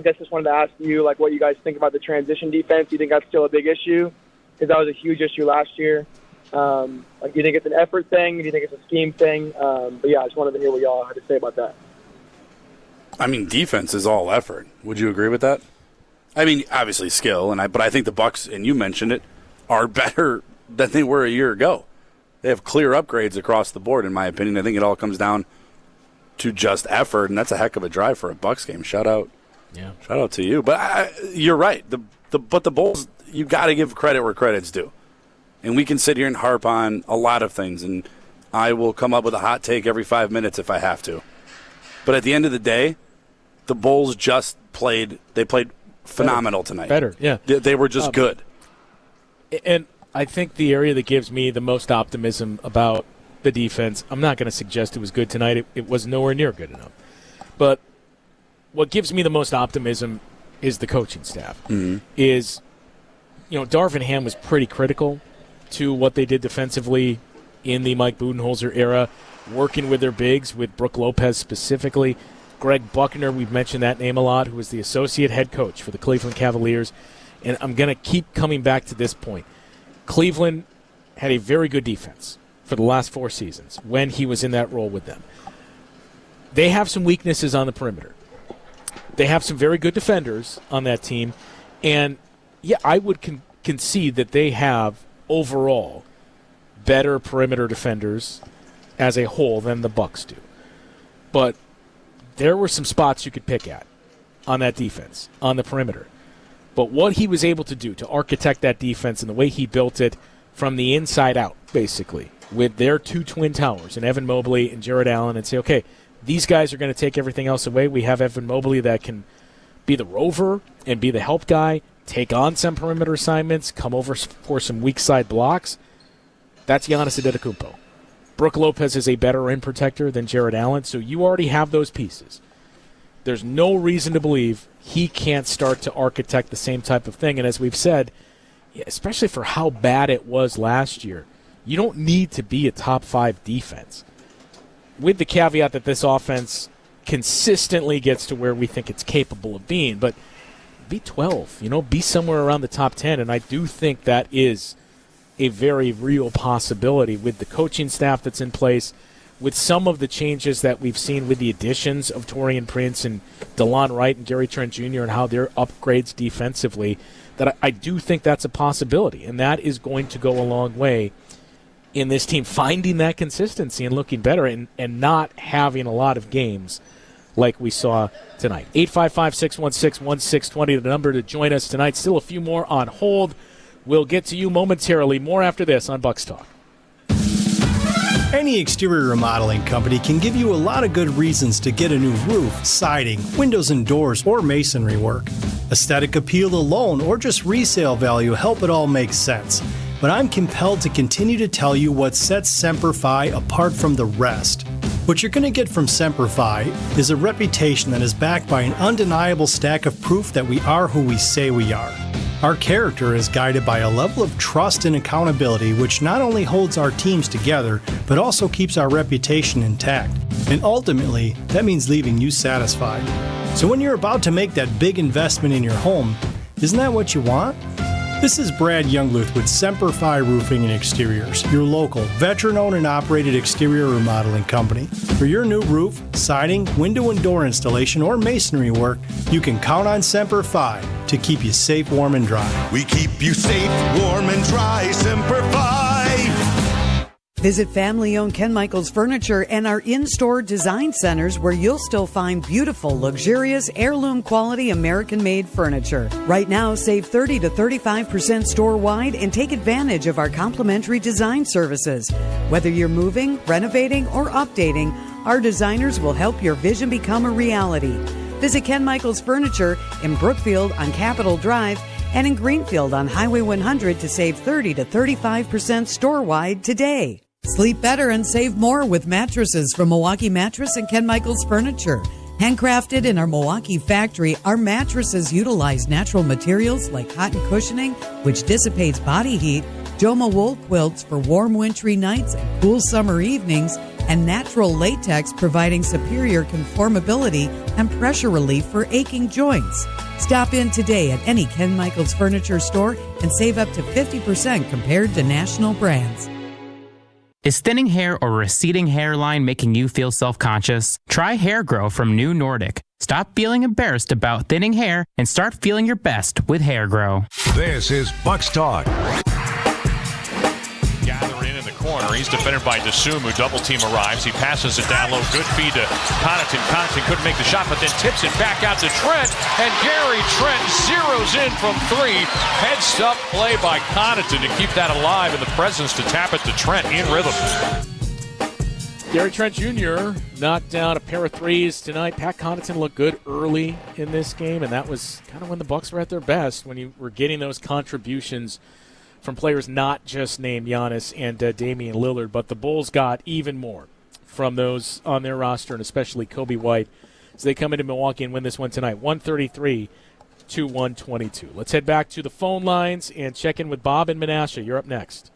guess just wanted to ask you like what you guys think about the transition defense. Do you think that's still a big issue? Because that was a huge issue last year. Do you think it's an effort thing? Do you think it's a scheme thing? I just wanted to hear what y'all had to say about that. I mean, defense is all effort. Would you agree with that? I mean, obviously skill, but I think the Bucks, and you mentioned it, are better than they were a year ago. They have clear upgrades across the board, in my opinion. I think it all comes down to just effort, and that's a heck of a drive for a Bucks game. Shout out to you. But you're right. But the Bulls, you got to give credit where credit's due. And we can sit here and harp on a lot of things, and I will come up with a hot take every 5 minutes if I have to. But at the end of the day, the Bulls just played phenomenal tonight. Better, yeah. They were just good. And I think the area that gives me the most optimism about the defense, I'm not going to suggest it was good tonight. It was nowhere near good enough. But what gives me the most optimism is the coaching staff. Darvin Ham was pretty critical to what they did defensively in the Mike Budenholzer era, working with their bigs, with Brook Lopez specifically. Greg Buckner, we've mentioned that name a lot, who was the associate head coach for the Cleveland Cavaliers. And I'm going to keep coming back to this point. Cleveland had a very good defense for the last 4 seasons when he was in that role with them. They have some weaknesses on the perimeter. They have some very good defenders on that team. And, I would concede that they have overall better perimeter defenders as a whole than the Bucks do. But there were some spots you could pick at on that defense, on the perimeter. But what he was able to do to architect that defense and the way he built it from the inside out, basically, with their 2 twin towers, and Evan Mobley and Jared Allen, and say, okay, these guys are going to take everything else away. We have Evan Mobley that can be the rover and be the help guy, take on some perimeter assignments, come over for some weak side blocks. That's Giannis Antetokounmpo. Brook Lopez is a better rim protector than Jared Allen, so you already have those pieces. There's no reason to believe he can't start to architect the same type of thing. And as we've said, especially for how bad it was last year, you don't need to be a top 5 defense. With the caveat that this offense consistently gets to where we think it's capable of being, but be 12, be somewhere around the top 10. And I do think that is a very real possibility with the coaching staff that's in place, with some of the changes that we've seen with the additions of Taurean Prince and DeLon Wright and Gary Trent Jr. and how they're upgrades defensively, that I do think that's a possibility. And that is going to go a long way in this team finding that consistency and looking better and not having a lot of games like we saw tonight. 855-616-1620, the number to join us tonight. Still a few more on hold. We'll get to you momentarily. More after this on Bucks Talk. Any exterior remodeling company can give you a lot of good reasons to get a new roof, siding, windows and doors, or masonry work. Aesthetic appeal alone or just resale value help it all make sense. But I'm compelled to continue to tell you what sets Semper Fi apart from the rest. What you're going to get from Semper Fi is a reputation that is backed by an undeniable stack of proof that we are who we say we are. Our character is guided by a level of trust and accountability which not only holds our teams together, but also keeps our reputation intact. And ultimately, that means leaving you satisfied. So when you're about to make that big investment in your home, isn't that what you want? This is Brad Youngluth with Semper Fi Roofing and Exteriors, your local, veteran-owned and operated exterior remodeling company. For your new roof, siding, window and door installation, or masonry work, you can count on Semper Fi to keep you safe, warm, and dry. We keep you safe, warm, and dry, Semper Fi. Visit family-owned Ken Michaels Furniture and our in-store design centers where you'll still find beautiful, luxurious, heirloom-quality American-made furniture. Right now, save 30 to 35% store-wide and take advantage of our complimentary design services. Whether you're moving, renovating, or updating, our designers will help your vision become a reality. Visit Ken Michaels Furniture in Brookfield on Capitol Drive and in Greenfield on Highway 100 to save 30 to 35% store-wide today. Sleep better and save more with mattresses from Milwaukee Mattress and Ken Michaels Furniture. Handcrafted in our Milwaukee factory, our mattresses utilize natural materials like cotton cushioning, which dissipates body heat, Joma wool quilts for warm wintry nights and cool summer evenings, and natural latex providing superior conformability and pressure relief for aching joints. Stop in today at any Ken Michaels Furniture store and save up to 50% compared to national brands. Is thinning hair or receding hairline making you feel self-conscious? Try Hair Grow from New Nordic. Stop feeling embarrassed about thinning hair and start feeling your best with Hair Grow. This is Bucks Talk. Gather in the corner. He's defended by DeSumo, who double team arrives. He passes it down low. Good feed to Connaughton. Connaughton couldn't make the shot, but then tips it back out to Trent. And Gary Trent zeroes in from three. Heads up play by Connaughton to keep that alive, and the presence to tap it to Trent in rhythm. Gary Trent Jr. knocked down a pair of threes tonight. Pat Connaughton looked good early in this game, and that was kind of when the Bucks were at their best, when you were getting those contributions from players not just named Giannis and Damian Lillard, but the Bulls got even more from those on their roster, and especially Kobe White, as they come into Milwaukee and win this one tonight, 133-122. Let's head back to the phone lines and check in with Bob and Menasha. You're up next.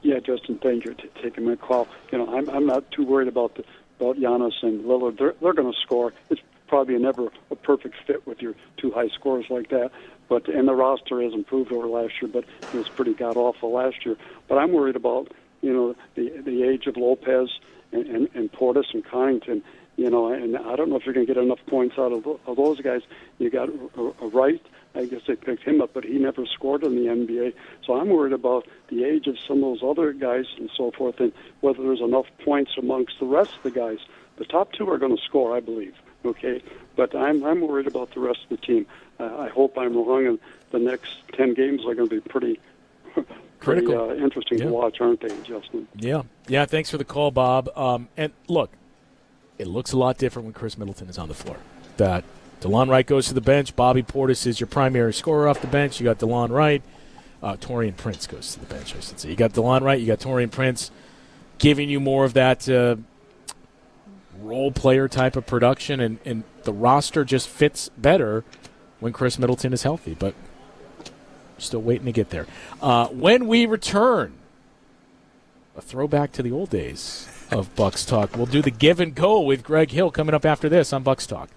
Yeah, Justin, thank you for taking my call. I'm not too worried about Giannis and Lillard. They're going to score. It's probably never a perfect fit with your two high scorers like that. And the roster has improved over last year, but it was pretty god-awful last year. But I'm worried about, the age of Lopez and Portis and Connington, and I don't know if you're going to get enough points out of those guys. You got Wright. I guess they picked him up, but he never scored in the NBA. So I'm worried about the age of some of those other guys and so forth, and whether there's enough points amongst the rest of the guys. The top two are going to score, I believe. Okay, but I'm worried about the rest of the team. I hope I'm wrong, and the next 10 games are going to be pretty critical, interesting to watch, aren't they, Justin? Yeah. Thanks for the call, Bob. And look, it looks a lot different when Chris Middleton is on the floor. That DeLon Wright goes to the bench. Bobby Portis is your primary scorer off the bench. You got DeLon Wright. Taurean Prince goes to the bench, I should say. You got DeLon Wright. You got Taurean Prince giving you more of that role player type of production, and the roster just fits better when Chris Middleton is healthy, but still waiting to get there. When we return, a throwback to the old days of Bucks Talk. We'll do the give and go with Greg Hill coming up after this on Bucks Talk.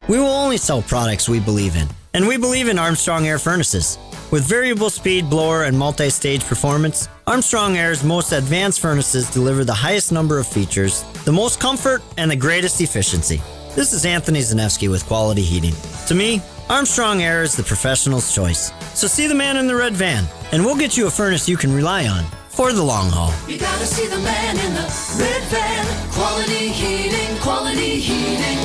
We will only sell products we believe in, and we believe in Armstrong Air Furnaces. With variable speed, blower, and multi-stage performance, Armstrong Air's most advanced furnaces deliver the highest number of features, the most comfort, and the greatest efficiency. This is Anthony Zanevsky with Quality Heating. To me, Armstrong Air is the professional's choice. So see the man in the red van, and we'll get you a furnace you can rely on for the long haul. You gotta see the man in the red van. Quality Heating, Quality Heating.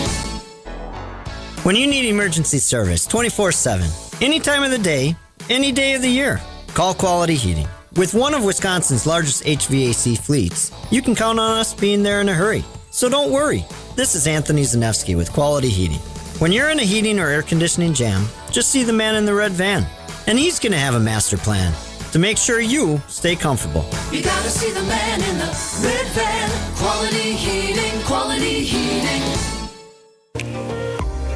When you need emergency service 24/7, any time of the day, any day of the year, call Quality Heating. With one of Wisconsin's largest HVAC fleets, you can count on us being there in a hurry. So don't worry. This is Anthony Zanevsky with Quality Heating. When you're in a heating or air conditioning jam, just see the man in the red van. And he's going to have a master plan to make sure you stay comfortable. You gotta see the man in the red van. Quality Heating, Quality Heating.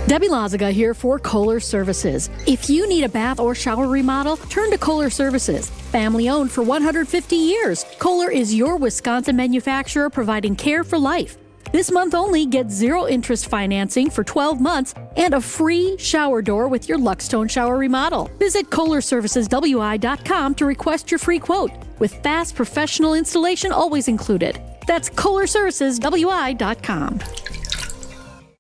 Debbie Lazaga here for Kohler Services. If you need a bath or shower remodel, turn to Kohler Services. Family owned for 150 years, Kohler is your Wisconsin manufacturer providing care for life. This month only, get zero interest financing for 12 months and a free shower door with your Luxtone shower remodel. Visit KohlerServicesWI.com to request your free quote, with fast professional installation always included. That's KohlerServicesWI.com.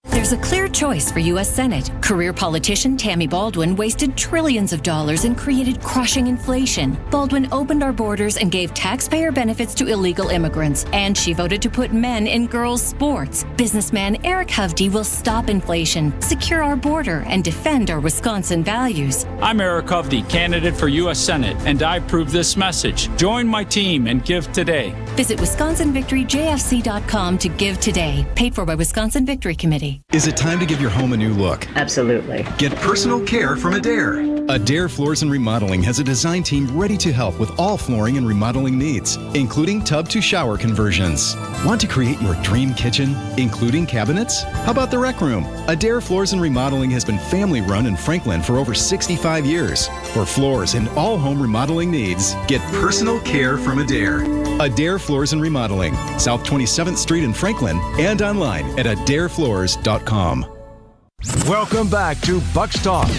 There's a clear choice for U.S. Senate. Career politician Tammy Baldwin wasted trillions of dollars and created crushing inflation. Baldwin opened our borders and gave taxpayer benefits to illegal immigrants. And she voted to put men in girls' sports. Businessman Eric Hovde will stop inflation, secure our border, and defend our Wisconsin values. I'm Eric Hovde, candidate for U.S. Senate, and I approve this message. Join my team and give today. Visit WisconsinVictoryJFC.com to give today. Paid for by Wisconsin Victory Committee. Is it time to give your home a new look? Absolutely. Get personal care from Adair. Adair Floors and Remodeling has a design team ready to help with all flooring and remodeling needs, including tub-to-shower conversions. Want to create your dream kitchen, including cabinets? How about the rec room? Adair Floors and Remodeling has been family-run in Franklin for over 65 years. For floors and all home remodeling needs, get personal care from Adair. Adair Floors and Remodeling, South 27th Street in Franklin, and online at adairfloors.com. Welcome back to Bucks Talk.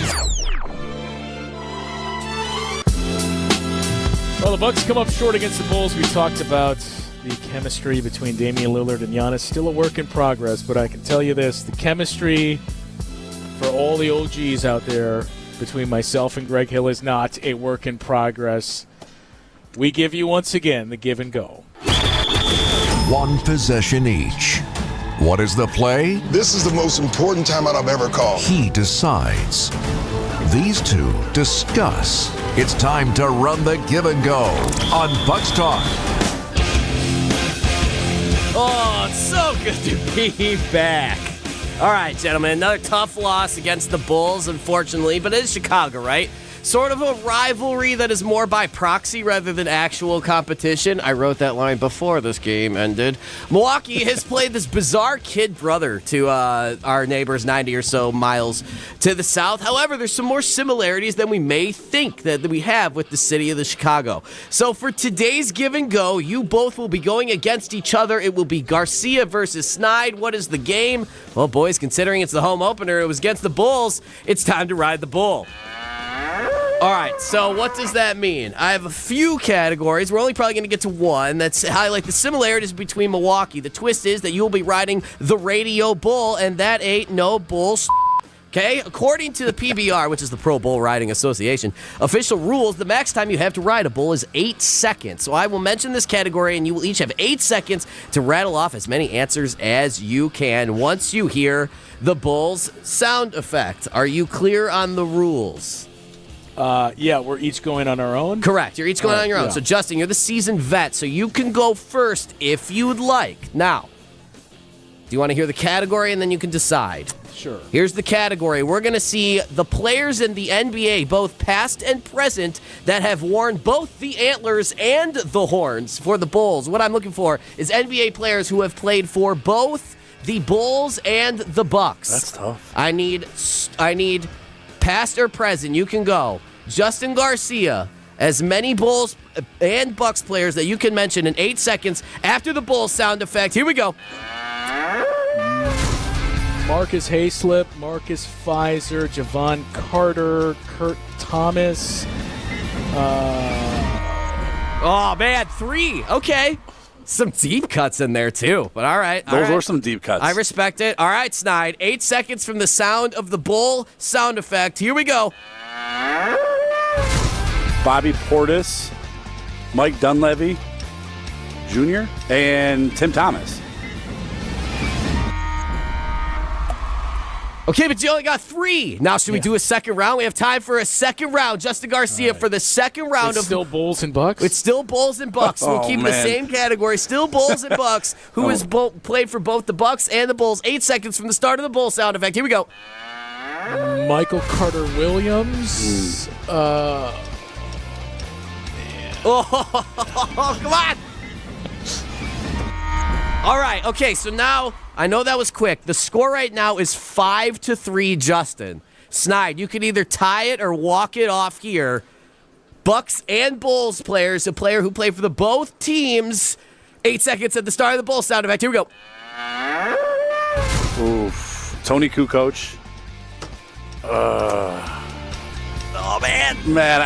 Well, the Bucks come up short against the Bulls. We talked about the chemistry between Damian Lillard and Giannis. Still a work in progress, but I can tell you this. The chemistry for all the OGs out there between myself and Greg Hill is not a work in progress. We give you, once again, the give and go. One possession each. What is the play? This is the most important timeout I've ever called. He decides. These two discuss. It's time to run the give and go on Bucks Talk. Oh, it's so good to be back. All right, gentlemen, another tough loss against the Bulls, unfortunately, but it is Chicago, right? Sort of a rivalry that is more by proxy rather than actual competition. I wrote that line before this game ended. Milwaukee has played this bizarre kid brother to our neighbors 90 or so miles to the south. However, there's some more similarities than we may think that we have with the city of the Chicago. So for today's give and go, you both will be going against each other. It will be Garcia versus Sneide. What is the game? Well, boys, considering it's the home opener, it was against the Bulls, it's time to ride the bull. All right, so what does that mean? I have a few categories. We're only probably going to get to one. That's highlight the similarities between Milwaukee. The twist is that you'll be riding the radio bull, and that ain't no bull. Okay? According to the PBR, which is the Pro Bull Riding Association, official rules, the max time you have to ride a bull is 8 seconds. So I will mention this category, and you will each have 8 seconds to rattle off as many answers as you can once you hear the bull's sound effect. Are you clear on the rules? Yeah, we're each going on our own? Correct. You're each going on your own. Yeah. So, Justin, you're the seasoned vet, so you can go first if you would like. Now, do you want to hear the category, and then you can decide? Sure. Here's the category. We're going to see the players in the NBA, both past and present, that have worn both the antlers and the horns for the Bulls. What I'm looking for is NBA players who have played for both the Bulls and the Bucks. That's tough. I need past or present. You can go. Justin Garcia, as many Bulls and Bucks players that you can mention in 8 seconds after the Bulls sound effect. Here we go. Marcus Hayslip, Marcus Fizer, Javon Carter, Kurt Thomas. Oh, man, 3. Okay. Some deep cuts in there, too. But all right. Those were some deep cuts. I respect it. All right, Sneide. 8 seconds from the sound of the bull sound effect. Here we go. Bobby Portis, Mike Dunleavy Jr., and Tim Thomas. Okay, but you only got 3. Now, should we do a second round? We have time for a second round. Justin Garcia for the second round. It's still Bulls and Bucks? It's still Bulls and Bucks. We'll keep the same category. Still Bulls and Bucks. Who has played for both the Bucks and the Bulls. 8 seconds from the start of the Bull sound effect. Here we go. Michael Carter Williams. Oh, come on. All right, okay, so now I know that was quick. The score right now is 5-3, Justin. Sneide, you can either tie it or walk it off here. Bucks and Bulls players, a player who played for the both teams. 8 seconds at the start of the Bulls sound effect. Here we go. Oof. Tony Kukoc. Oh, man. Man,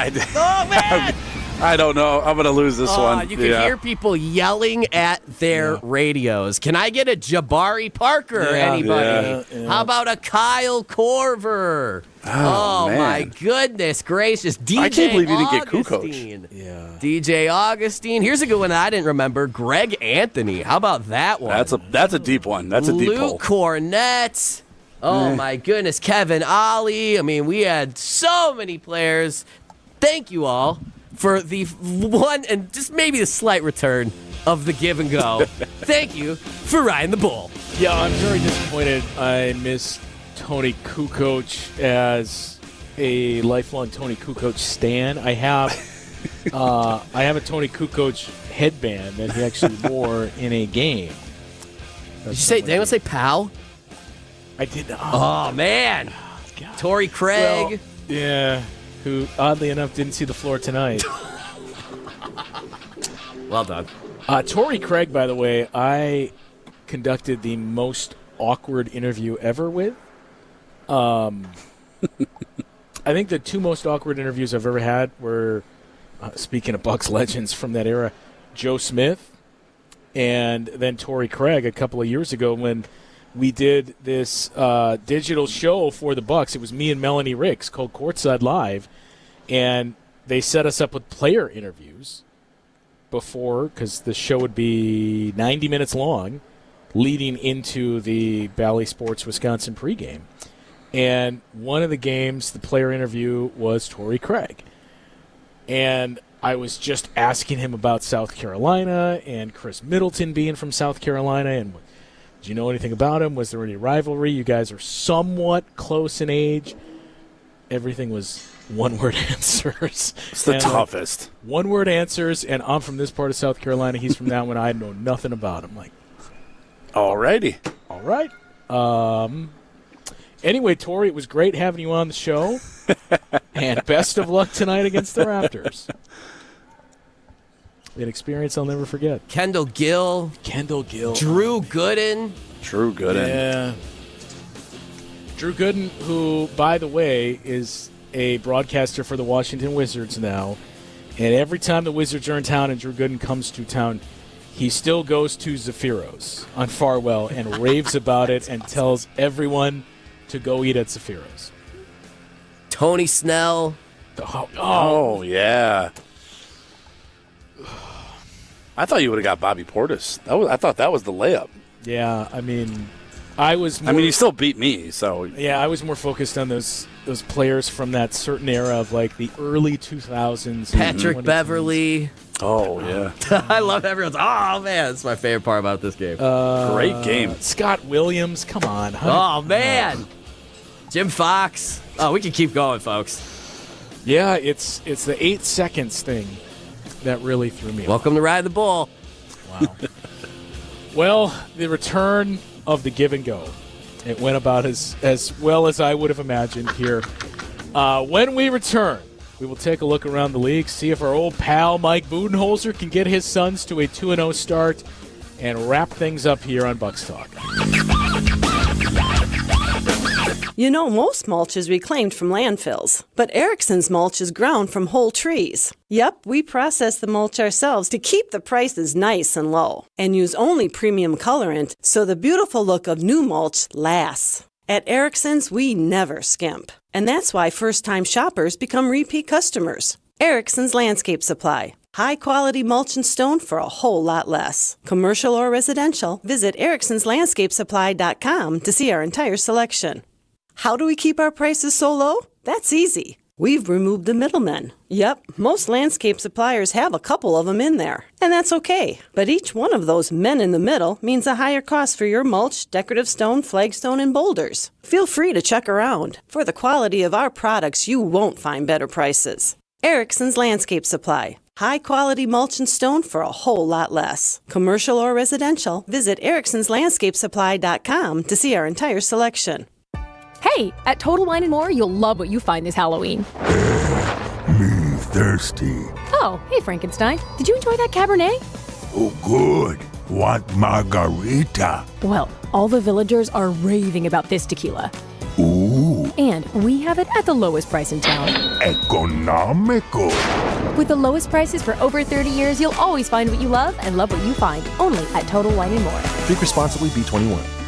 I don't know. I'm going to lose this one. You can hear people yelling at their radios. Can I get a Jabari Parker, anybody? Yeah. How about a Kyle Korver? Oh man. My goodness gracious. DJ I can't believe you didn't get Augustine. Kukoc. Yeah. DJ Augustine. Here's a good one that I didn't remember. Greg Anthony. How about that one? That's a deep one. That's a deep Luke pull. Cornett. Oh, my goodness. Kevin Ollie. I mean, we had so many players. Thank you all for the one and just maybe the slight return of the give and go. Thank you for riding the bull. Yeah, I'm very disappointed I missed Tony Kukoc as a lifelong Tony Kukoc stan. I have a Tony Kukoc headband that he actually wore in a game. Did anyone say pal? I did not. Oh, man. Torrey Craig. Well, yeah, who, oddly enough, didn't see the floor tonight. Well done. Torrey Craig, by the way, I conducted the most awkward interview ever with. I think the two most awkward interviews I've ever had were, speaking of Bucks legends from that era, Joe Smith and then Torrey Craig a couple of years ago when we did this digital show for the Bucks. It was me and Melanie Ricks called Courtside Live, and they set us up with player interviews before, because the show would be 90 minutes long, leading into the Bally Sports Wisconsin pregame. And one of the games, the player interview, was Torrey Craig. And I was just asking him about South Carolina and Chris Middleton being from South Carolina, and did you know anything about him? Was there any rivalry? You guys are somewhat close in age. Everything was one-word answers. It's the toughest. One-word answers, and I'm from this part of South Carolina. He's from that one. I know nothing about him. Like, alrighty. All right. Anyway, Torrey, it was great having you on the show, and best of luck tonight against the Raptors. An experience I'll never forget. Kendall Gill. Drew Gooden. Yeah. Drew Gooden, who, by the way, is a broadcaster for the Washington Wizards now. And every time the Wizards are in town and Drew Gooden comes to town, he still goes to Zaffiro's on Farwell and raves about it and tells everyone to go eat at Zaffiro's. Tony Snell. Oh yeah. I thought you would have got Bobby Portis. I thought that was the layup. Yeah, I mean, he still beat me, so. Yeah, I was more focused on those players from that certain era of, like, the early 2000s. Patrick Beverly. Oh, yeah. I love everyone's. Oh, man, that's my favorite part about this game. Great game. Scott Williams, come on. Oh, man. Jim Fox. Oh, we can keep going, folks. Yeah, it's the 8 seconds thing that really threw me off. Welcome to Ride the Bull. Wow. Well, the return of the give and go. It went about as well as I would have imagined here. When we return, we will take a look around the league, see if our old pal Mike Budenholzer can get his Suns to a 2-0 start, and wrap things up here on Bucks Talk. You know, most mulch is reclaimed from landfills, but Erickson's mulch is ground from whole trees. Yep, we process the mulch ourselves to keep the prices nice and low, and use only premium colorant so the beautiful look of new mulch lasts. At Erickson's, we never skimp, and that's why first-time shoppers become repeat customers. Erickson's Landscape Supply. High-quality mulch and stone for a whole lot less. Commercial or residential, visit ericksonslandscapesupply.com to see our entire selection. How do we keep our prices so low? That's easy. We've removed the middlemen. Yep, most landscape suppliers have a couple of them in there, and that's okay. But each one of those men in the middle means a higher cost for your mulch, decorative stone, flagstone, and boulders. Feel free to check around. For the quality of our products, you won't find better prices. Erickson's Landscape Supply. High-quality mulch and stone for a whole lot less. Commercial or residential, visit ericksonslandscapesupply.com to see our entire selection. Hey, at Total Wine & More, you'll love what you find this Halloween. Me thirsty. Oh, hey, Frankenstein. Did you enjoy that Cabernet? Oh, good. Want margarita? Well, all the villagers are raving about this tequila. Ooh. And we have it at the lowest price in town. Economical. With the lowest prices for over 30 years, you'll always find what you love and love what you find. Only at Total Wine & More. Drink responsibly, B21.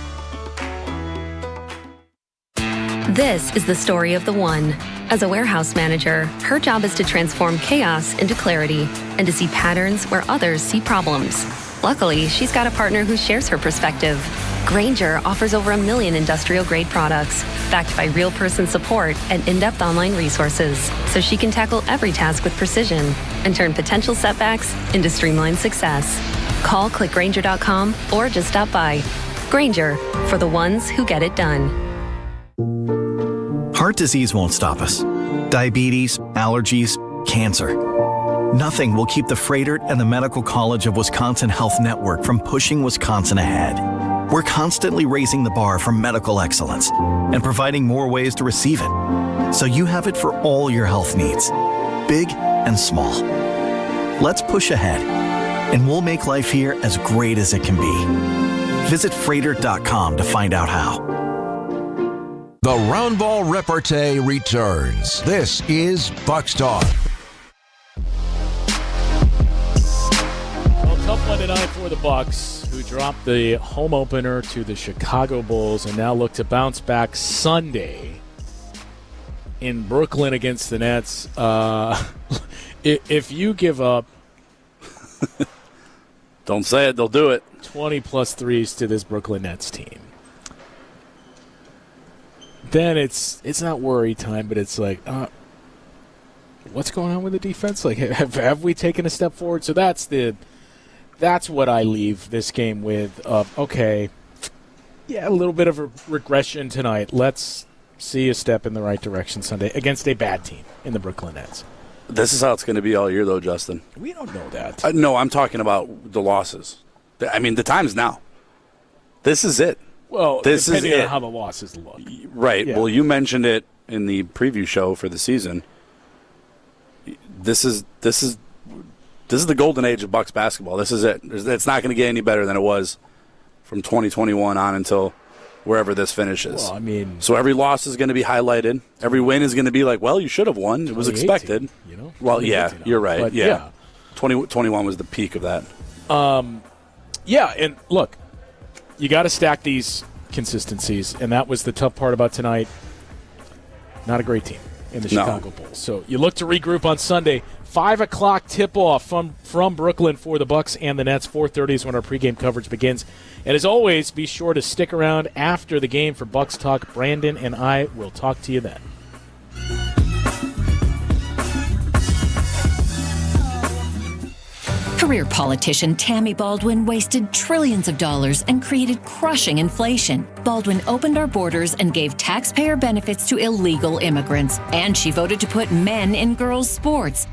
This is the story of the one. As a warehouse manager, her job is to transform chaos into clarity and to see patterns where others see problems. Luckily, she's got a partner who shares her perspective. Grainger offers over 1 million industrial-grade products, backed by real-person support and in-depth online resources, so she can tackle every task with precision and turn potential setbacks into streamlined success. Call clickgrainger.com or just stop by. Grainger, for the ones who get it done. Heart disease won't stop us. diabetes, allergies, cancer. Nothing will keep the Froedtert and the Medical College of Wisconsin Health Network from pushing Wisconsin ahead. We're constantly raising the bar for medical excellence and providing more ways to receive it, so you have it for all your health needs, big and small. Let's push ahead, and we'll make life here as great as it can be. Visit Froedtert.com to find out how. The Roundball Repartee returns. This is Bucks Talk. Well, tough one tonight for the Bucks, who dropped the home opener to the Chicago Bulls and now look to bounce back Sunday in Brooklyn against the Nets. If you give up, don't say it, they'll do it. 20-plus threes to this Brooklyn Nets team, then it's not worry time, but it's like, what's going on with the defense? Like, have we taken a step forward? So that's what I leave this game with. Okay, yeah, a little bit of a regression tonight. Let's see a step in the right direction Sunday against a bad team in the Brooklyn Nets. This is how it's going to be all year, though, Justin. We don't know that. No, I'm talking about the losses. I mean, the time's now. This is it. Well, this depending is on it. how the losses look. Right. Yeah. Well, you mentioned it in the preview show for the season. This is the golden age of Bucks basketball. This is it. It's not going to get any better than it was from 2021 on until wherever this finishes. Well, I mean, so every loss is going to be highlighted. Every win is going to be like, well, you should have won. It was expected. You know? Well, yeah, you're right. But, yeah. 2021 was the peak of that. Yeah, and look, you got to stack these consistencies, and that was the tough part about tonight. Not a great team in the Chicago Bulls. So you look to regroup on Sunday. 5 o'clock tip-off from Brooklyn for the Bucks and the Nets. 4:30 is when our pregame coverage begins. And as always, be sure to stick around after the game for Bucks Talk. Brandon and I will talk to you then. Career politician Tammy Baldwin wasted trillions of dollars and created crushing inflation. Baldwin opened our borders and gave taxpayer benefits to illegal immigrants. And she voted to put men in girls' sports.